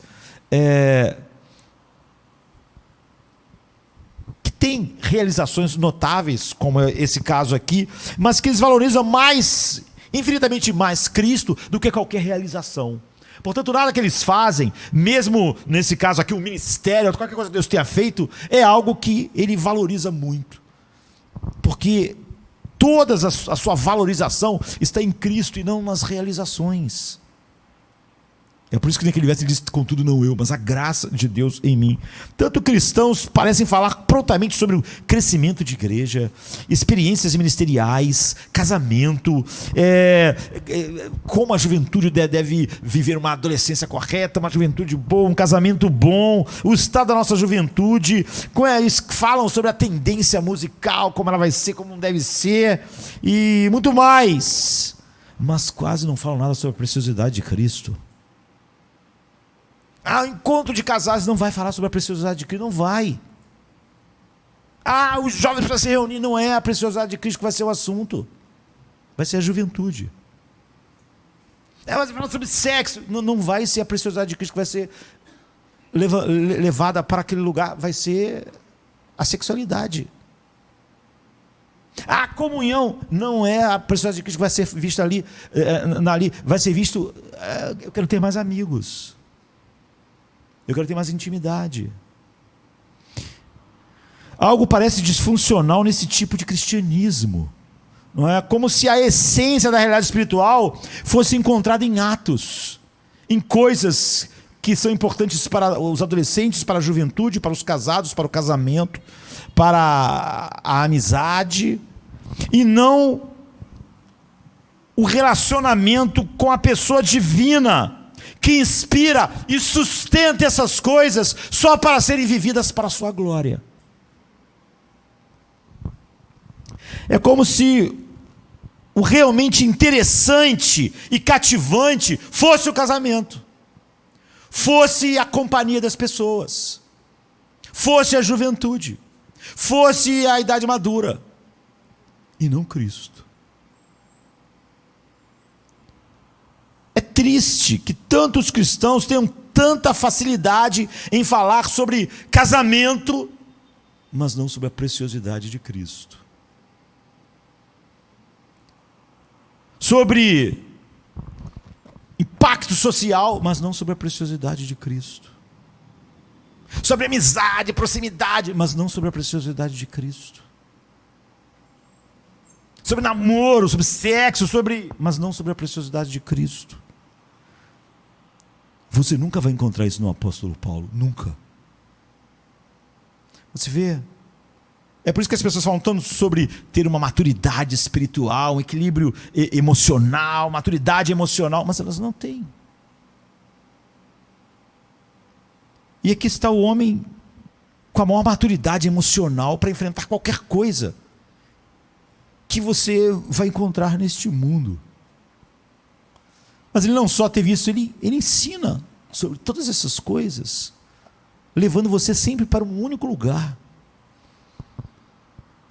que têm realizações notáveis, como esse caso aqui, mas que eles valorizam mais, infinitamente mais Cristo do que qualquer realização. Portanto, nada que eles fazem, mesmo nesse caso aqui, um ministério, qualquer coisa que Deus tenha feito, é algo que ele valoriza muito. Porque toda a sua valorização está em Cristo e não nas realizações. É por isso que naquele verso ele diz, contudo não eu, mas a graça de Deus em mim. Tanto cristãos parecem falar prontamente sobre o crescimento de igreja, experiências ministeriais, casamento, como a juventude deve viver uma adolescência correta, uma juventude boa, um casamento bom, o estado da nossa juventude, eles falam sobre a tendência musical, como ela vai ser, como não deve ser, e muito mais. Mas quase não falam nada sobre a preciosidade de Cristo. O encontro de casais não vai falar sobre a preciosidade de Cristo, não vai. Os jovens para se reunir, não é a preciosidade de Cristo que vai ser o assunto, vai ser a juventude. Mas falar sobre sexo, não vai ser a preciosidade de Cristo que vai ser levada para aquele lugar, vai ser a sexualidade. A comunhão não é a preciosidade de Cristo que vai ser vista ali, vai ser visto. Eu quero ter mais amigos, eu quero ter mais intimidade. Algo parece disfuncional nesse tipo de cristianismo, não é? Como se a essência da realidade espiritual fosse encontrada em atos, em coisas que são importantes para os adolescentes, para a juventude, para os casados, para o casamento, para a amizade, e não o relacionamento com a pessoa divina, que inspira e sustenta essas coisas só para serem vividas para a sua glória. É como se o realmente interessante e cativante fosse o casamento, fosse a companhia das pessoas, fosse a juventude, fosse a idade madura, e não Cristo. É triste que tantos cristãos tenham tanta facilidade em falar sobre casamento, mas não sobre a preciosidade de Cristo. Sobre impacto social, mas não sobre a preciosidade de Cristo. Sobre amizade, proximidade, mas não sobre a preciosidade de Cristo. Sobre namoro, sobre sexo, mas não sobre a preciosidade de Cristo. Você nunca vai encontrar isso no apóstolo Paulo, nunca. Você vê? É por isso que as pessoas falam tanto sobre ter uma maturidade espiritual, um equilíbrio emocional, maturidade emocional, mas elas não têm. E aqui está o homem com a maior maturidade emocional para enfrentar qualquer coisa que você vai encontrar neste mundo. Mas ele não só teve isso, ele ensina sobre todas essas coisas, levando você sempre para um único lugar.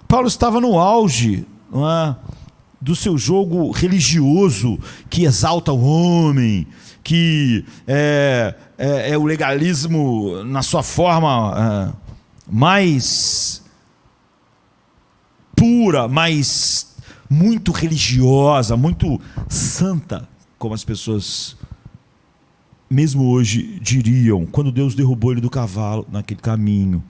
Paulo estava no auge, não é, do seu jogo religioso, que exalta o homem, que é o legalismo na sua forma mais pura, mais muito religiosa, muito santa, como as pessoas mesmo hoje diriam, quando Deus derrubou ele do cavalo naquele caminho.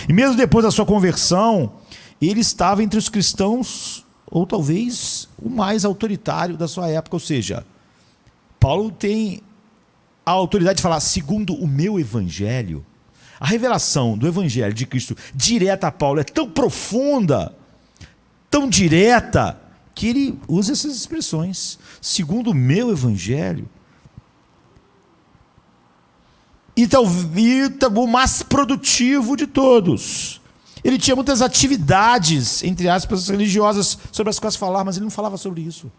E mesmo depois da sua conversão, ele estava entre os cristãos, ou talvez o mais autoritário da sua época. Ou seja, Paulo tem a autoridade de falar segundo o meu evangelho. A revelação do evangelho de Cristo direta a Paulo é tão profunda, tão direta, que ele usa essas expressões, segundo o meu evangelho. E talvez o mais produtivo de todos. Ele tinha muitas atividades, entre aspas, religiosas, sobre as quais falar, mas ele não falava sobre isso.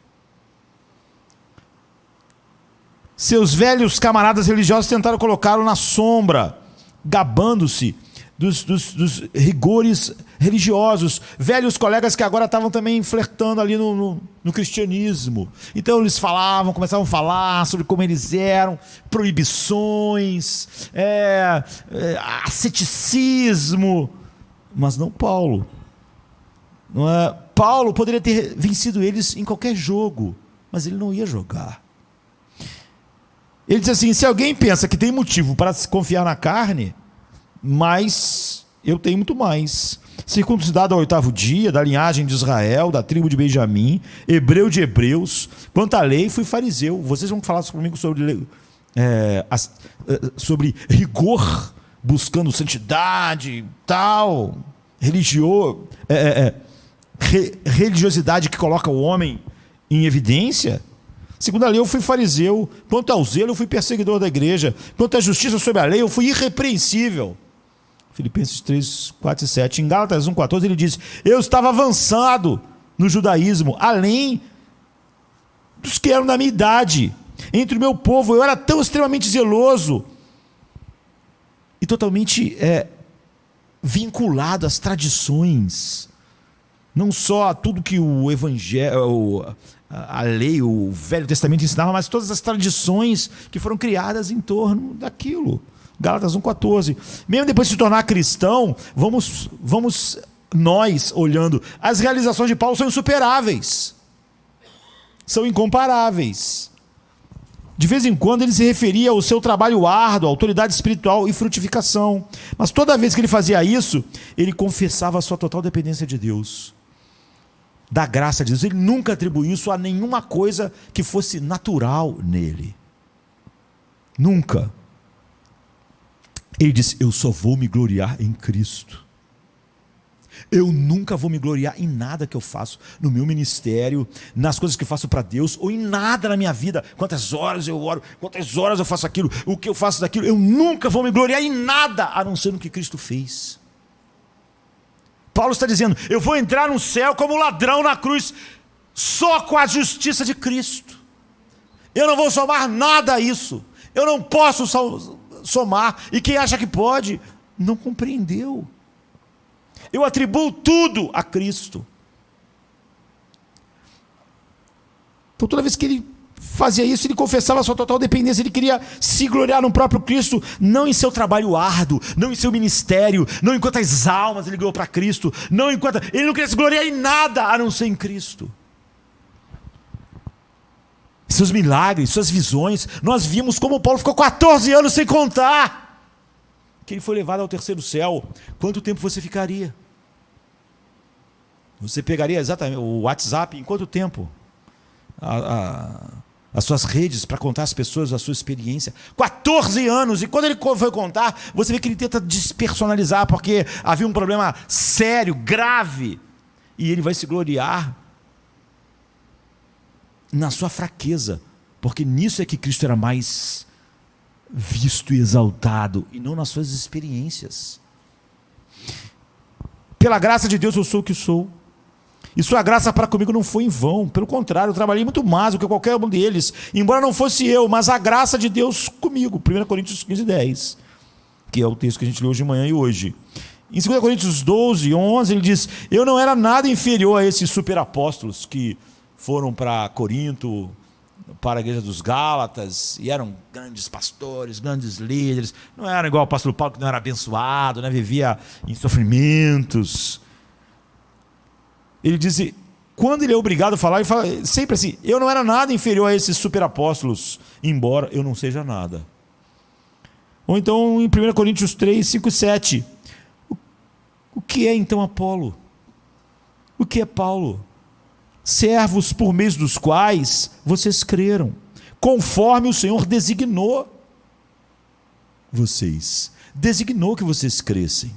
Seus velhos camaradas religiosos tentaram colocá-lo na sombra, gabando-se dos rigores religiosos. Velhos colegas que agora estavam também flertando ali no cristianismo. Então eles começavam a falar sobre como eles eram, proibições, asceticismo. Mas não Paulo. Não é? Paulo poderia ter vencido eles em qualquer jogo, mas ele não ia jogar. Ele diz assim: se alguém pensa que tem motivo para se confiar na carne, mas eu tenho muito mais. Circuncidado ao 8º dia, da linhagem de Israel, da tribo de Benjamim, hebreu de hebreus, quanto à lei, fui fariseu. Vocês vão falar comigo sobre rigor, buscando santidade, tal, religiosidade que coloca o homem em evidência. Segundo a lei, eu fui fariseu. Quanto ao zelo, eu fui perseguidor da igreja. Quanto à justiça sobre a lei, eu fui irrepreensível. Filipenses 3, 4 e 7. Em Gálatas 1, 14, ele diz: eu estava avançado no judaísmo, além dos que eram da minha idade. Entre o meu povo, eu era tão extremamente zeloso e totalmente vinculado às tradições, não só a tudo que o evangelho, a lei, o Velho Testamento ensinava, mas todas as tradições que foram criadas em torno daquilo. Gálatas 1,14. Mesmo depois de se tornar cristão, vamos nós olhando, as realizações de Paulo são insuperáveis, são incomparáveis. De vez em quando ele se referia ao seu trabalho árduo, autoridade espiritual e frutificação. Mas toda vez que ele fazia isso, ele confessava a sua total dependência de Deus, da graça de Deus. Ele nunca atribuiu isso a nenhuma coisa que fosse natural nele. Nunca. Ele disse: eu só vou me gloriar em Cristo. Eu nunca vou me gloriar em nada que eu faço no meu ministério, nas coisas que eu faço para Deus, ou em nada na minha vida. Quantas horas eu oro, quantas horas eu faço aquilo, o que eu faço daquilo. Eu nunca vou me gloriar em nada, a não ser no que Cristo fez. Paulo está dizendo: eu vou entrar no céu como ladrão na cruz, só com a justiça de Cristo. Eu não vou somar nada a isso. Eu não posso somar. E quem acha que pode, não compreendeu. Eu atribuo tudo a Cristo. Então toda vez que ele fazia isso, ele confessava a sua total dependência. Ele queria se gloriar no próprio Cristo, não em seu trabalho árduo, não em seu ministério, não em quantas almas ele ganhou para Cristo, não em quantas... Ele não queria se gloriar em nada a não ser em Cristo. Seus milagres, suas visões, nós vimos como Paulo ficou 14 anos sem contar. Que ele foi levado ao terceiro céu. Quanto tempo você ficaria? Você pegaria exatamente o WhatsApp em quanto tempo? As suas redes para contar às pessoas a sua experiência. 14 anos. E quando ele foi contar, você vê que ele tenta despersonalizar, porque havia um problema sério, grave. E ele vai se gloriar na sua fraqueza, porque nisso é que Cristo era mais visto e exaltado, e não nas suas experiências. Pela graça de Deus eu sou o que sou, e sua graça para comigo não foi em vão. Pelo contrário, eu trabalhei muito mais do que qualquer um deles, embora não fosse eu, mas a graça de Deus comigo. 1 Coríntios 15:10, que é o texto que a gente leu hoje de manhã e hoje. Em 2 Coríntios 12:11, ele diz: eu não era nada inferior a esses superapóstolos que foram para Corinto, para a igreja dos Gálatas, e eram grandes pastores, grandes líderes. Não era igual o apóstolo Paulo, que não era abençoado, né? Vivia em sofrimentos. Ele diz, quando ele é obrigado a falar, ele fala sempre assim: eu não era nada inferior a esses superapóstolos, embora eu não seja nada. Ou então em 1 Coríntios 3, 5 e 7, o que é então Apolo? O que é Paulo? Servos por meio dos quais vocês creram, conforme o Senhor designou vocês. Designou que vocês crescem.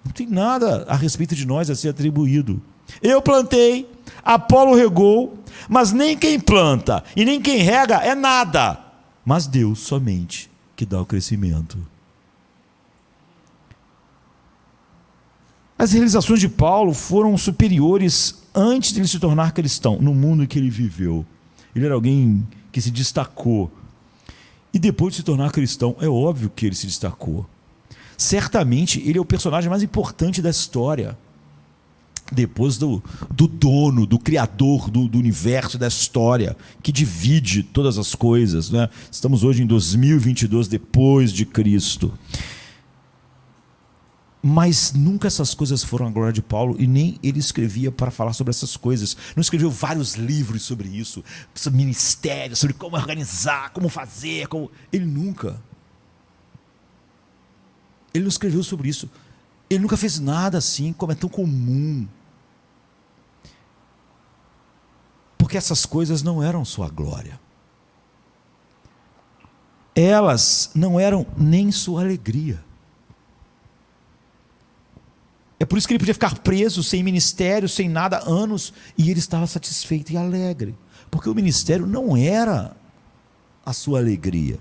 Não tem nada a respeito de nós a ser atribuído. Eu plantei, Apolo regou, mas nem quem planta e nem quem rega é nada, mas Deus somente que dá o crescimento. As realizações de Paulo foram superiores antes de ele se tornar cristão, no mundo em que ele viveu. Ele era alguém que se destacou. E depois de se tornar cristão, é óbvio que ele se destacou. Certamente ele é o personagem mais importante da história. Depois do dono, do criador do universo, da história, que divide todas as coisas, né? Estamos hoje em 2022, depois de Cristo. Mas nunca essas coisas foram a glória de Paulo, e nem ele escrevia para falar sobre essas coisas. Não escreveu vários livros sobre isso, sobre ministério, sobre como organizar, como fazer. Ele nunca. Ele não escreveu sobre isso. Ele nunca fez nada assim, como é tão comum. Porque essas coisas não eram sua glória. Elas não eram nem sua alegria. É por isso que ele podia ficar preso, sem ministério, sem nada, anos, e ele estava satisfeito e alegre, porque o ministério não era a sua alegria.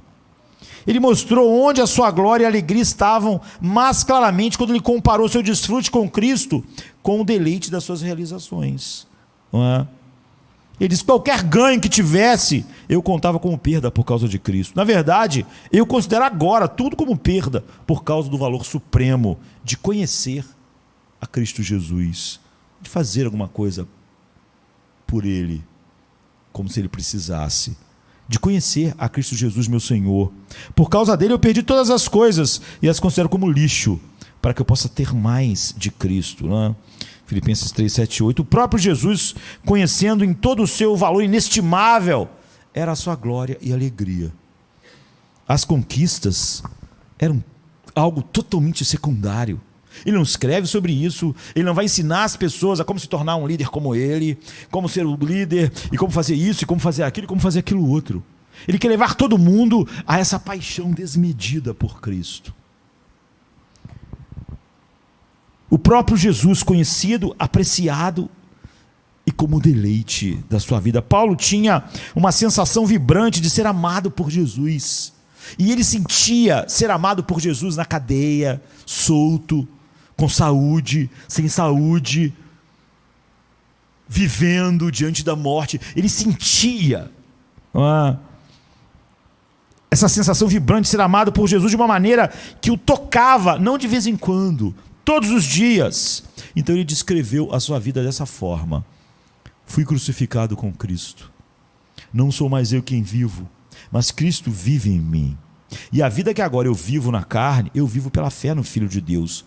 Ele mostrou onde a sua glória e a alegria estavam mais claramente quando ele comparou seu desfrute com Cristo com o deleite das suas realizações. Não é? Ele disse: qualquer ganho que tivesse, eu contava como perda por causa de Cristo. Na verdade, eu considero agora tudo como perda por causa do valor supremo de conhecer a Cristo Jesus, de fazer alguma coisa por Ele, como se Ele precisasse, de conhecer a Cristo Jesus, meu Senhor. Por causa dele eu perdi todas as coisas e as considero como lixo, para que eu possa ter mais de Cristo, né? Filipenses 3, 7 e 8. O próprio Jesus, conhecendo em todo o seu valor inestimável, era a sua glória e alegria. As conquistas eram algo totalmente secundário. Ele não escreve sobre isso, ele não vai ensinar as pessoas a como se tornar um líder como ele, como ser um líder, e como fazer isso, e como fazer aquilo, e como fazer aquilo outro. Ele quer levar todo mundo a essa paixão desmedida por Cristo. O próprio Jesus, conhecido, apreciado e como deleite da sua vida. Paulo tinha uma sensação vibrante de ser amado por Jesus. E ele sentia ser amado por Jesus na cadeia, solto, com saúde, sem saúde, vivendo diante da morte. Ele sentia essa sensação vibrante de ser amado por Jesus de uma maneira que o tocava, não de vez em quando, todos os dias. Então ele descreveu a sua vida dessa forma: fui crucificado com Cristo, não sou mais eu quem vivo, mas Cristo vive em mim. E a vida que agora eu vivo na carne, eu vivo pela fé no Filho de Deus,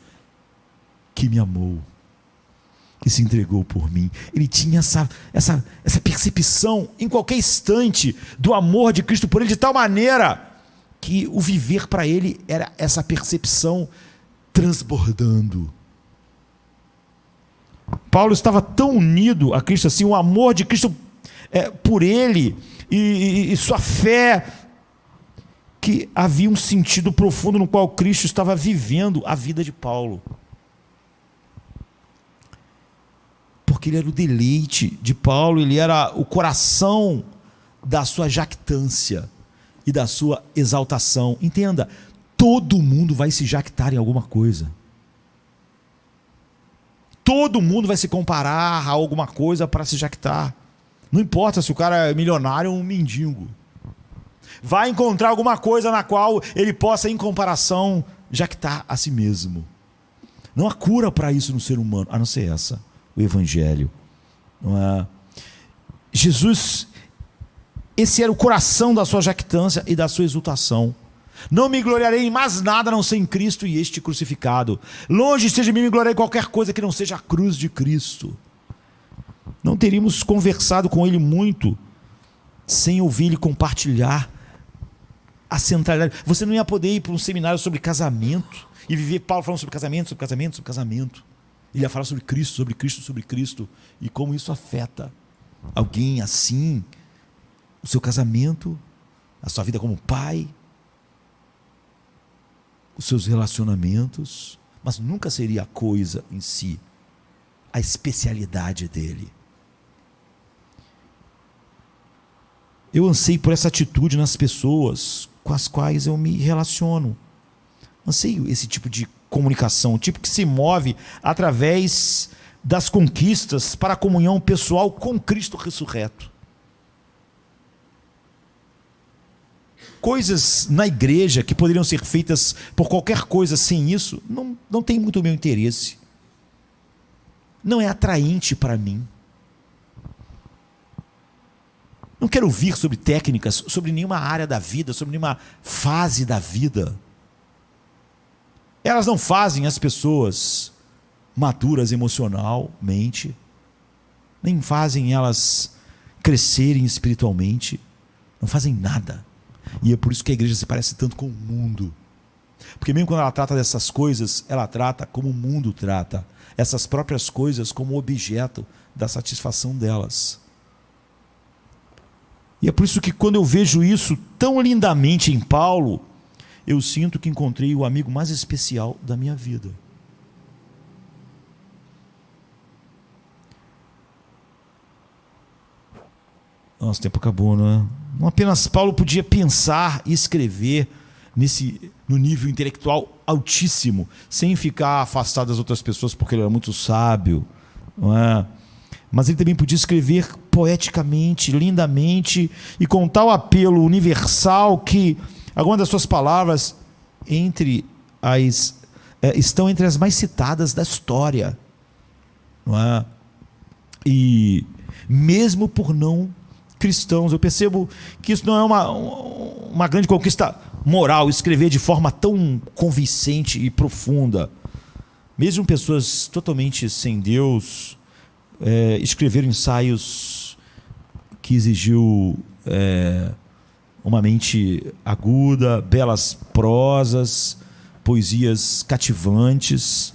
que me amou, que se entregou por mim. Ele tinha essa percepção em qualquer instante do amor de Cristo por ele, de tal maneira que o viver para ele era essa percepção transbordando. Paulo estava tão unido a Cristo assim, o amor de Cristo por ele e sua fé, que havia um sentido profundo no qual Cristo estava vivendo a vida de Paulo. Porque ele era o deleite de Paulo, ele era o coração da sua jactância e da sua exaltação. Entenda, todo mundo vai se jactar em alguma coisa. Todo mundo vai se comparar a alguma coisa para se jactar. Não importa se o cara é milionário ou um mendigo. Vai encontrar alguma coisa na qual ele possa, em comparação, jactar a si mesmo. Não há cura para isso no ser humano, a não ser essa, o Evangelho. Não é? Jesus, esse era o coração da sua jactância e da sua exultação. Não me gloriarei em mais nada a não ser em Cristo e este crucificado. Longe esteja de mim me gloriar em qualquer coisa que não seja a cruz de Cristo. Não teríamos conversado com ele muito sem ouvir ele compartilhar a centralidade. Você não ia poder ir para um seminário sobre casamento e viver Paulo falando sobre casamento, sobre casamento, sobre casamento. Ele ia falar sobre Cristo, sobre Cristo, sobre Cristo, e como isso afeta alguém assim, o seu casamento, a sua vida como pai, os seus relacionamentos, mas nunca seria a coisa em si, a especialidade dele. Eu anseio por essa atitude nas pessoas com as quais eu me relaciono. Anseio esse tipo de comunicação, o tipo que se move através das conquistas para a comunhão pessoal com Cristo ressurreto. Coisas na igreja que poderiam ser feitas por qualquer coisa sem isso, não tem muito o meu interesse. Não é atraente para mim. Não quero ouvir sobre técnicas, sobre nenhuma área da vida, sobre nenhuma fase da vida. Elas não fazem as pessoas maduras emocionalmente, nem fazem elas crescerem espiritualmente, não fazem nada. E é por isso que a igreja se parece tanto com o mundo. Porque mesmo quando ela trata dessas coisas, ela trata como o mundo trata. Essas próprias coisas como objeto da satisfação delas. E é por isso que quando eu vejo isso tão lindamente em Paulo, eu sinto que encontrei o amigo mais especial da minha vida. Nosso tempo acabou, não é? Não apenas Paulo podia pensar e escrever no nível intelectual altíssimo, sem ficar afastado das outras pessoas porque ele era muito sábio, não é? Mas ele também podia escrever poeticamente, lindamente e com tal apelo universal que algumas das suas palavras estão entre as mais citadas da história, não é? E mesmo por não cristãos, eu percebo que isso não é uma grande conquista moral, escrever de forma tão convincente e profunda, Mesmo pessoas totalmente sem Deus escreveram ensaios que exigiu uma mente aguda, belas prosas, poesias cativantes.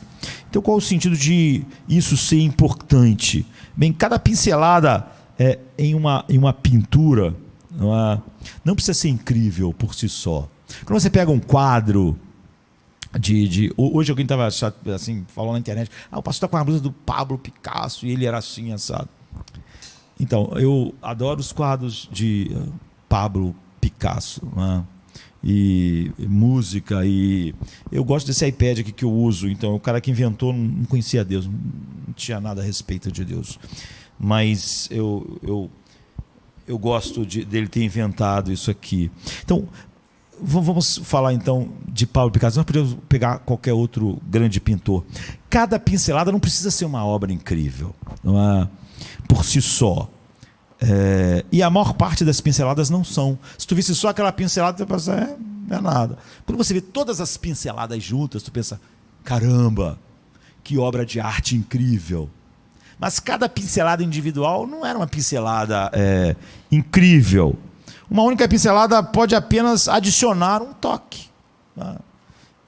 Então, qual o sentido de isso ser importante? Bem, cada pincelada em uma pintura não precisa ser incrível por si só. Quando você pega um quadro hoje alguém estava assim, falando na internet, o pastor está com a blusa do Pablo Picasso e ele era assim, assado. Então, eu adoro os quadros de Pablo Picasso, e música, e eu gosto desse iPad aqui que eu uso. Então, o cara que inventou não conhecia Deus, não tinha nada a respeito de Deus, mas eu gosto dele ter inventado isso aqui. Então, vamos falar então de Pablo Picasso. Nós podemos pegar qualquer outro grande pintor. Cada pincelada não precisa ser uma obra incrível, por si só. E a maior parte das pinceladas não são. Se tu visse só aquela pincelada, tu pensa, não é nada. Quando você vê todas as pinceladas juntas, tu pensa, caramba, que obra de arte incrível. Mas cada pincelada individual não era uma pincelada incrível. Uma única pincelada pode apenas adicionar um toque.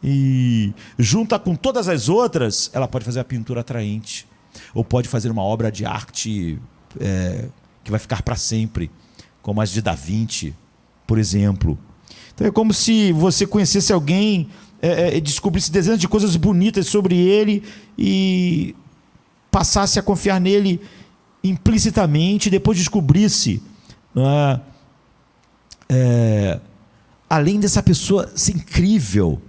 E junta com todas as outras, ela pode fazer a pintura atraente. Ou pode fazer uma obra de arte que vai ficar para sempre, como as de Da Vinci, por exemplo. Então é como se você conhecesse alguém, descobrisse dezenas de coisas bonitas sobre ele e passasse a confiar nele implicitamente, e depois descobrisse, além dessa pessoa ser incrível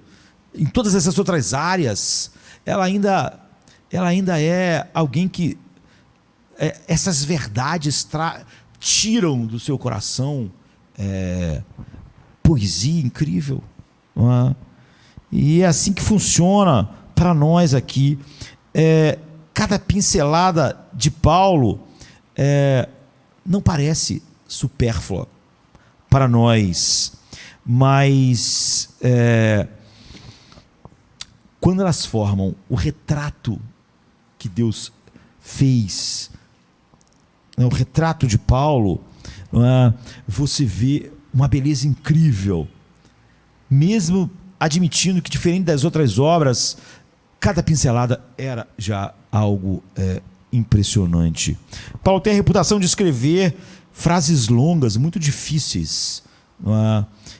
em todas essas outras áreas, ela ainda é alguém que essas verdades tiram do seu coração poesia incrível, e é assim que funciona para nós aqui. Cada pincelada de Paulo não parece supérflua para nós, mas quando elas formam o retrato que Deus fez, o retrato de Paulo, você vê uma beleza incrível, mesmo admitindo que, diferente das outras obras, cada pincelada era já algo impressionante. Paulo tem a reputação de escrever frases longas, muito difíceis,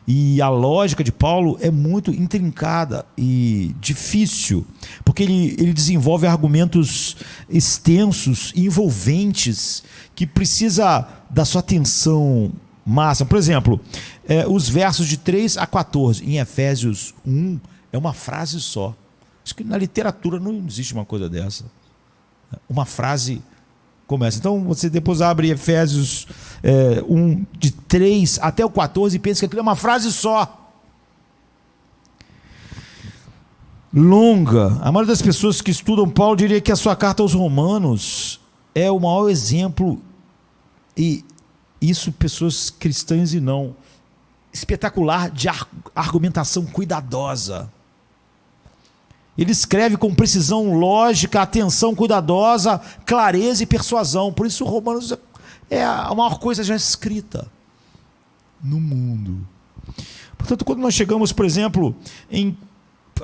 e a lógica de Paulo é muito intrincada e difícil, porque ele desenvolve argumentos extensos e envolventes que precisa da sua atenção máxima. Por exemplo, os versos de 3 a 14 em Efésios 1 é uma frase só. Acho que na literatura não existe uma coisa dessa. Uma frase começa. Então você depois abre Efésios 1, de 3 até o 14, e pensa que aquilo é uma frase só. Longa. A maioria das pessoas que estudam Paulo diria que a sua carta aos Romanos é o maior exemplo, e isso pessoas cristãs e não, espetacular, de argumentação cuidadosa. Ele escreve com precisão lógica, atenção cuidadosa, clareza e persuasão. Por isso, Romanos é a maior coisa já escrita no mundo. Portanto, quando nós chegamos, por exemplo,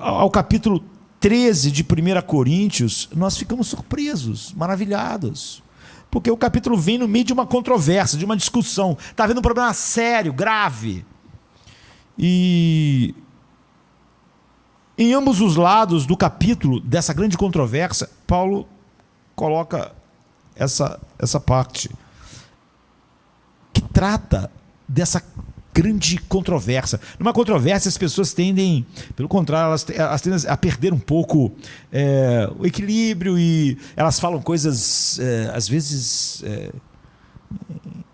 ao capítulo 13 de 1 Coríntios, nós ficamos surpresos, maravilhados. Porque o capítulo vem no meio de uma controvérsia, de uma discussão. Está havendo um problema sério, grave. E em ambos os lados do capítulo, dessa grande controvérsia, Paulo coloca essa parte que trata dessa grande controvérsia. Numa controvérsia, as pessoas tendem, pelo contrário, elas tendem a perder um pouco o equilíbrio, e elas falam coisas, às vezes,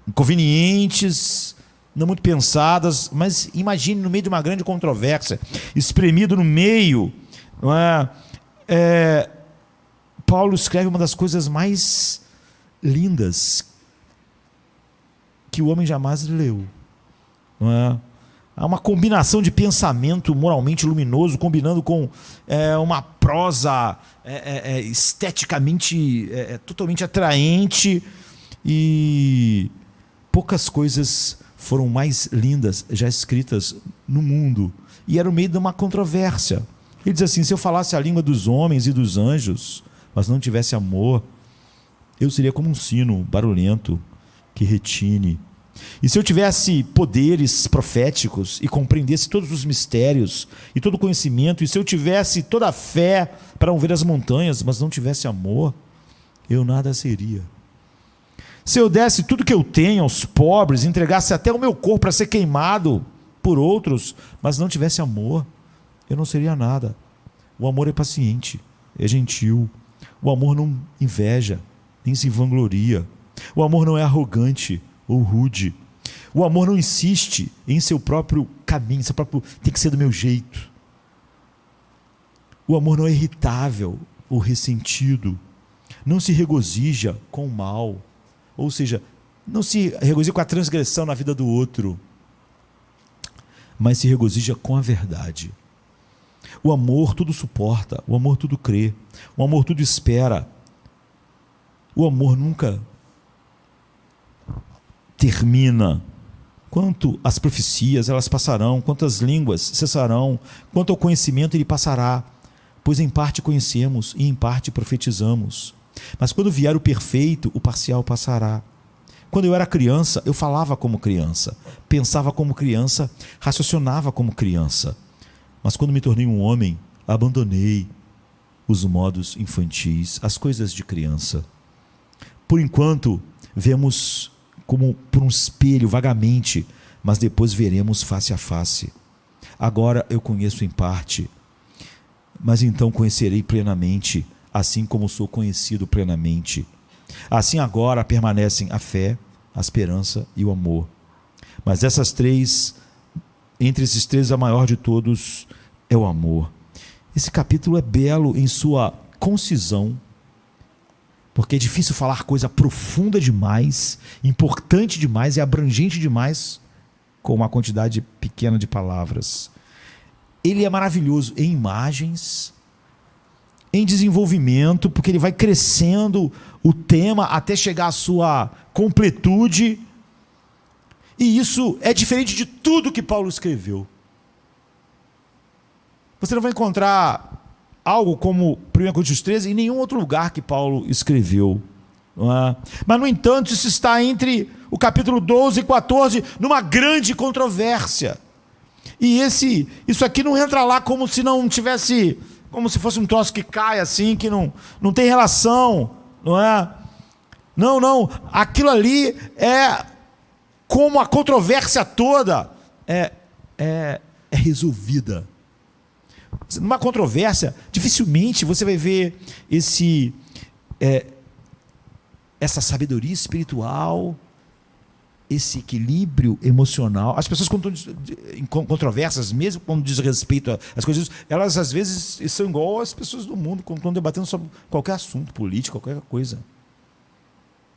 inconvenientes, não muito pensadas. Mas imagine, no meio de uma grande controvérsia, espremido no meio, Paulo escreve uma das coisas mais lindas que o homem jamais leu. Há uma combinação de pensamento moralmente luminoso, combinando com uma prosa esteticamente totalmente atraente, e poucas coisas foram mais lindas já escritas no mundo. E era no meio de uma controvérsia. Ele diz assim: se eu falasse a língua dos homens e dos anjos, mas não tivesse amor, eu seria como um sino barulhento que retine. E se eu tivesse poderes proféticos e compreendesse todos os mistérios e todo o conhecimento, e se eu tivesse toda a fé para mover as montanhas, mas não tivesse amor, eu nada seria. Se eu desse tudo que eu tenho aos pobres, entregasse até o meu corpo para ser queimado por outros, mas não tivesse amor, eu não seria nada. O amor é paciente, é gentil. O amor não inveja, nem se vangloria. O amor não é arrogante ou rude. O amor não insiste em seu próprio caminho, seu próprio tem que ser do meu jeito. O amor não é irritável ou ressentido. Não se regozija com o mal. Ou seja, não se regozija com a transgressão na vida do outro, mas se regozija com a verdade. O amor tudo suporta, o amor tudo crê, o amor tudo espera. O amor nunca termina. Quanto às profecias, elas passarão, quanto às línguas cessarão, quanto ao conhecimento ele passará, pois em parte conhecemos e em parte profetizamos. Mas quando vier o perfeito, o parcial passará. Quando eu era criança, eu falava como criança, pensava como criança, raciocinava como criança. Mas quando me tornei um homem, abandonei os modos infantis, as coisas de criança. Por enquanto, vemos como por um espelho, vagamente, mas depois veremos face a face. Agora eu conheço em parte, mas então conhecerei plenamente, assim como sou conhecido plenamente. Assim agora permanecem a fé, a esperança e o amor. Mas entre esses três, a maior de todos é o amor. Esse capítulo é belo em sua concisão, porque é difícil falar coisa profunda demais, importante demais e abrangente demais com uma quantidade pequena de palavras. Ele é maravilhoso em imagens, em desenvolvimento, porque ele vai crescendo o tema até chegar à sua completude, e isso é diferente de tudo que Paulo escreveu. Você não vai encontrar algo como 1 Coríntios 13 em nenhum outro lugar que Paulo escreveu. Não é? Mas, no entanto, isso está entre o capítulo 12 e 14, numa grande controvérsia. E isso aqui não entra lá como se não tivesse, como se fosse um troço que cai assim, que não tem relação, não é? Não, aquilo ali é como a controvérsia toda é resolvida. Numa controvérsia, dificilmente você vai ver essa sabedoria espiritual, esse equilíbrio emocional. As pessoas, quando estão em controvérsias, mesmo quando diz respeito às coisas, elas às vezes são igual às pessoas do mundo, quando estão debatendo sobre qualquer assunto político, qualquer coisa.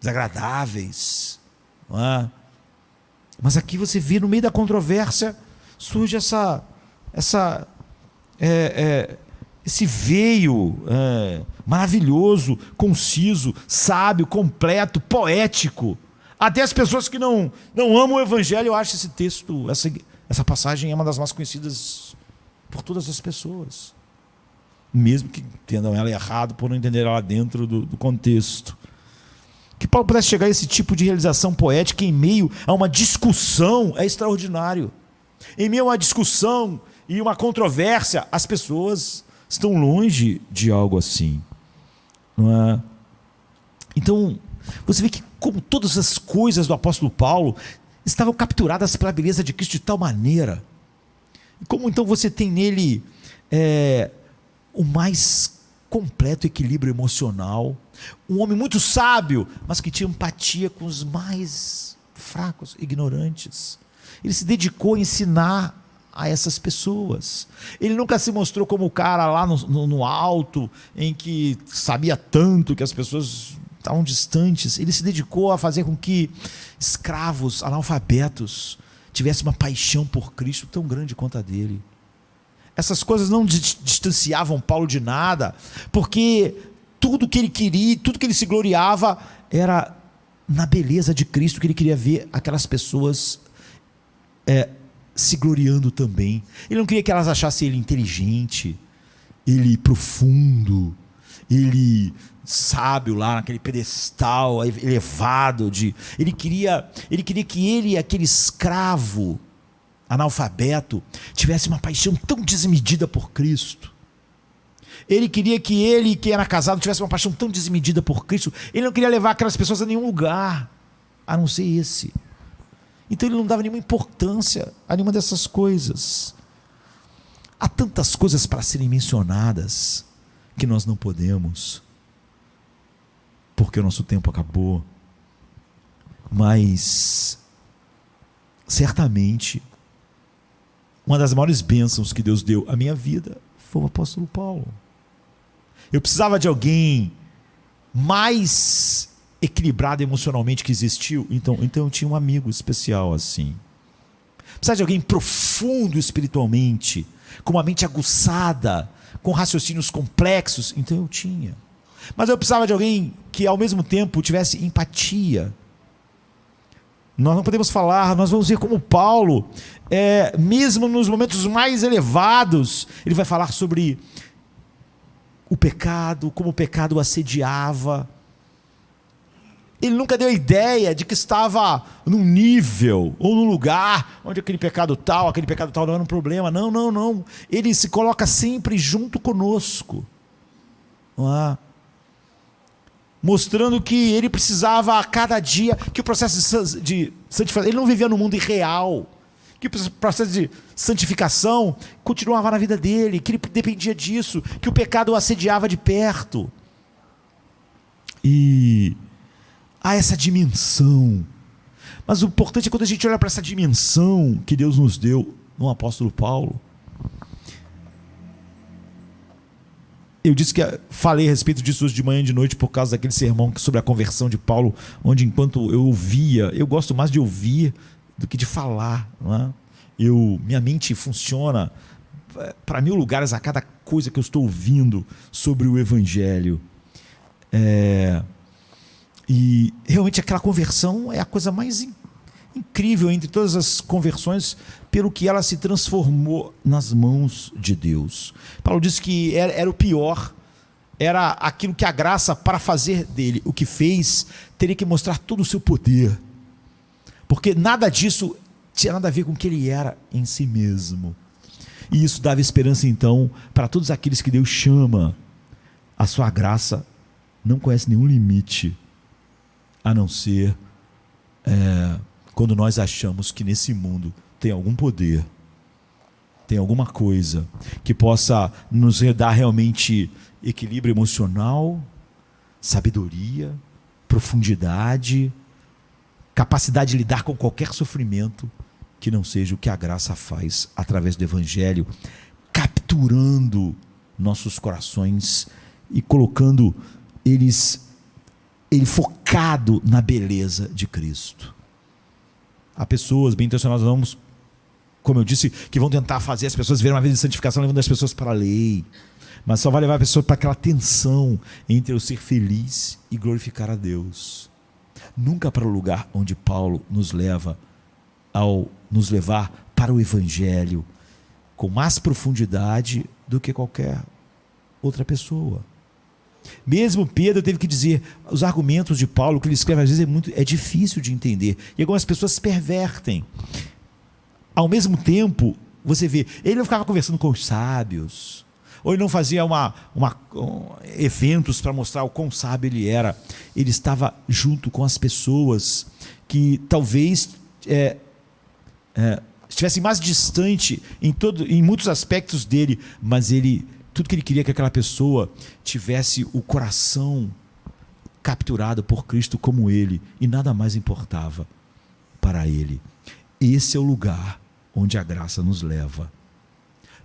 Desagradáveis. Não é? Mas aqui você vê, no meio da controvérsia, surge esse veio maravilhoso, conciso, sábio, completo, poético. Até as pessoas que não amam o Evangelho, eu acho esse texto, essa passagem é uma das mais conhecidas por todas as pessoas, mesmo que entendam ela errado por não entender ela dentro do contexto. Que Paulo pudesse chegar a esse tipo de realização poética em meio a uma discussão é extraordinário. Em meio a uma discussão e uma controvérsia, as pessoas estão longe de algo assim, não é? Então, você vê que como todas as coisas do apóstolo Paulo estavam capturadas pela beleza de Cristo de tal maneira, e como então você tem nele o mais completo equilíbrio emocional, um homem muito sábio, mas que tinha empatia com os mais fracos, ignorantes. Ele se dedicou a ensinar a essas pessoas. Ele nunca se mostrou como o cara lá no alto, em que sabia tanto que as pessoas estavam distantes. Ele se dedicou a fazer com que escravos, analfabetos, tivesse uma paixão por Cristo tão grande quanto a dele. Essas coisas não distanciavam Paulo de nada, porque tudo que ele queria, tudo que ele se gloriava era na beleza de Cristo, que ele queria ver aquelas pessoas se gloriando também. Ele não queria que elas achassem ele inteligente, ele profundo, ele sábio lá naquele pedestal elevado. Ele queria que ele, aquele escravo analfabeto, tivesse uma paixão tão desmedida por Cristo. Ele queria que ele, que era casado, tivesse uma paixão tão desmedida por Cristo. Ele não queria levar aquelas pessoas a nenhum lugar, a não ser esse. Então ele não dava nenhuma importância a nenhuma dessas coisas. Há tantas coisas para serem mencionadas que nós não podemos, porque o nosso tempo acabou. Mas certamente uma das maiores bênçãos que Deus deu à minha vida foi o apóstolo Paulo. Eu precisava de alguém mais equilibrado emocionalmente que existiu, então eu tinha um amigo especial assim. Precisava de alguém profundo espiritualmente, com uma mente aguçada, com raciocínios complexos, então eu tinha. Mas eu precisava de alguém que ao mesmo tempo tivesse empatia. Nós não podemos falar, nós vamos ver como Paulo, mesmo nos momentos mais elevados, ele vai falar sobre o pecado, como o pecado o assediava. Ele nunca deu a ideia de que estava num nível ou num lugar onde aquele pecado tal não era um problema. Não, não, não. Ele se coloca sempre junto conosco, não é? Mostrando que ele precisava a cada dia, que o processo de santificação, ele não vivia no mundo irreal, que o processo de santificação continuava na vida dele, que ele dependia disso, que o pecado o assediava de perto. E há essa dimensão. Mas o importante é quando a gente olha para essa dimensão que Deus nos deu no apóstolo Paulo. Eu disse que falei a respeito disso hoje de manhã e de noite por causa daquele sermão sobre a conversão de Paulo, onde enquanto eu ouvia, eu gosto mais de ouvir do que de falar, não é? Minha mente funciona para 1000 lugares a cada coisa que eu estou ouvindo sobre o Evangelho. E realmente aquela conversão é a coisa mais incrível entre todas as conversões, pelo que ela se transformou nas mãos de Deus. Paulo disse que era o pior, era aquilo que a graça, para fazer dele o que fez, teria que mostrar todo o seu poder, porque nada disso tinha nada a ver com o que ele era em si mesmo. E isso dava esperança então para todos aqueles que Deus chama. A sua graça não conhece nenhum limite, a não ser quando nós achamos que nesse mundo tem algum poder, tem alguma coisa que possa nos dar realmente equilíbrio emocional, sabedoria, profundidade, capacidade de lidar com qualquer sofrimento, que não seja o que a graça faz através do Evangelho, capturando nossos corações e colocando ele focado na beleza de Cristo. Há pessoas bem intencionadas, como eu disse, que vão tentar fazer as pessoas verem uma vida de santificação, levando as pessoas para a lei, mas só vai levar a pessoa para aquela tensão entre eu ser feliz e glorificar a Deus, nunca para o lugar onde Paulo nos leva, ao nos levar para o Evangelho com mais profundidade do que qualquer outra pessoa. Mesmo Pedro teve que dizer, os argumentos de Paulo que ele escreve às vezes é difícil de entender, e algumas pessoas se pervertem. Ao mesmo tempo, você vê, ele não ficava conversando com os sábios, ou ele não fazia eventos para mostrar o quão sábio ele era. Ele estava junto com as pessoas que talvez estivessem mais distante em muitos aspectos dele, mas tudo que ele queria é que aquela pessoa tivesse o coração capturado por Cristo como ele, e nada mais importava para ele. Esse é o lugar onde a graça nos leva.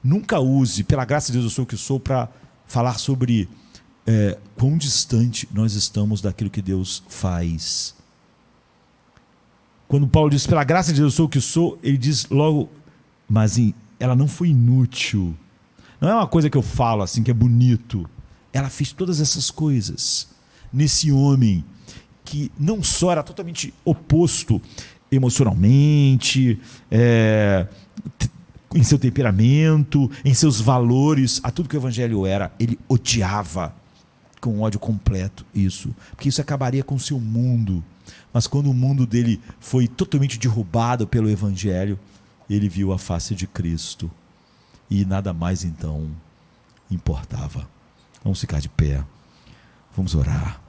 Nunca use, pela graça de Deus eu sou o que sou, para falar sobre quão distante nós estamos daquilo que Deus faz. Quando Paulo diz, pela graça de Deus eu sou o que sou, ele diz logo, mas ela não foi inútil. Não é uma coisa que eu falo assim, que é bonito. Ela fez todas essas coisas nesse homem que não só era totalmente oposto emocionalmente, em seu temperamento, em seus valores, a tudo que o evangelho era, ele odiava com ódio completo isso, porque isso acabaria com o seu mundo. Mas quando o mundo dele foi totalmente derrubado pelo evangelho, ele viu a face de Cristo e nada mais então importava. Vamos ficar de pé, vamos orar.